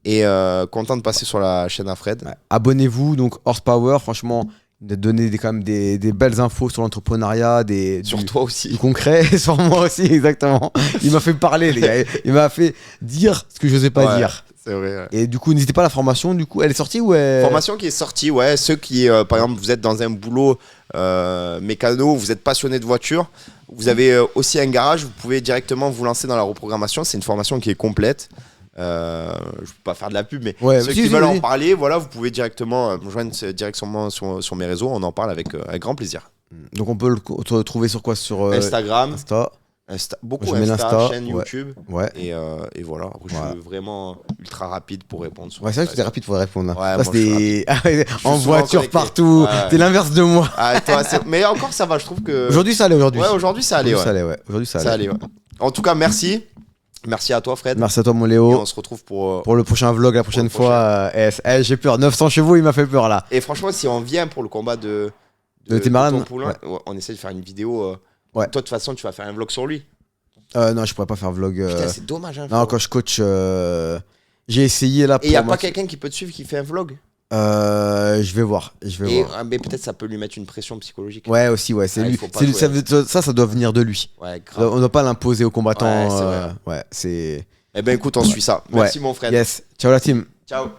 Et content de passer sur la chaîne à Fred. Abonnez-vous, donc Horsepower, franchement. De donner quand même des belles infos sur l'entrepreneuriat, sur toi aussi, du concret, sur moi aussi, exactement. Il m'a fait parler, les gars. Il m'a fait dire ce que je n'osais pas dire. C'est vrai. Ouais. Et du coup, n'hésitez pas à la formation. Du coup, elle est sortie ou Formation qui est sortie, ouais. Ceux qui, par exemple, vous êtes dans un boulot mécano, vous êtes passionné de voiture, vous avez aussi un garage, vous pouvez directement vous lancer dans la reprogrammation. C'est une formation qui est complète. Je ne peux pas faire de la pub, mais ceux qui veulent en parler, voilà, vous pouvez directement me joindre directement sur mes réseaux. On en parle avec grand plaisir. Donc on peut te retrouver sur quoi? Sur Instagram, beaucoup Insta, chaîne YouTube. Ouais. Et voilà. Après, je suis vraiment ultra rapide pour répondre. Ouais, c'est vrai que tu es rapide pour répondre. Ouais, moi, en voiture connecté. Partout. Ouais. T'es l'inverse de moi. Mais encore, ça va. Je trouve que. Aujourd'hui, ça allait. Ouais, aujourd'hui, ça allait. Aujourd'hui, ça allait. En tout cas, merci. Merci à toi, Fred. Merci à toi, mon Léo. Et on se retrouve pour le prochain vlog la prochaine fois. J'ai peur. 900 chevaux, il m'a fait peur là. Et franchement, si on vient pour le combat de Timbaland, on essaie de faire une vidéo. Toi, de toute façon, tu vas faire un vlog sur lui. Non, je pourrais pas faire vlog. Putain, c'est dommage. Non, quand je coach, j'ai essayé là. Et il y a pas quelqu'un qui peut te suivre qui fait un vlog? Je vais voir. Mais peut-être ça peut lui mettre une pression psychologique. Ouais, aussi, ouais. C'est lui. Ça doit venir de lui. Ouais, grave. On doit pas l'imposer aux combattants. Ouais, c'est. Eh ben écoute, on suit ça. Merci mon frère. Yes. Ciao la team. Ciao.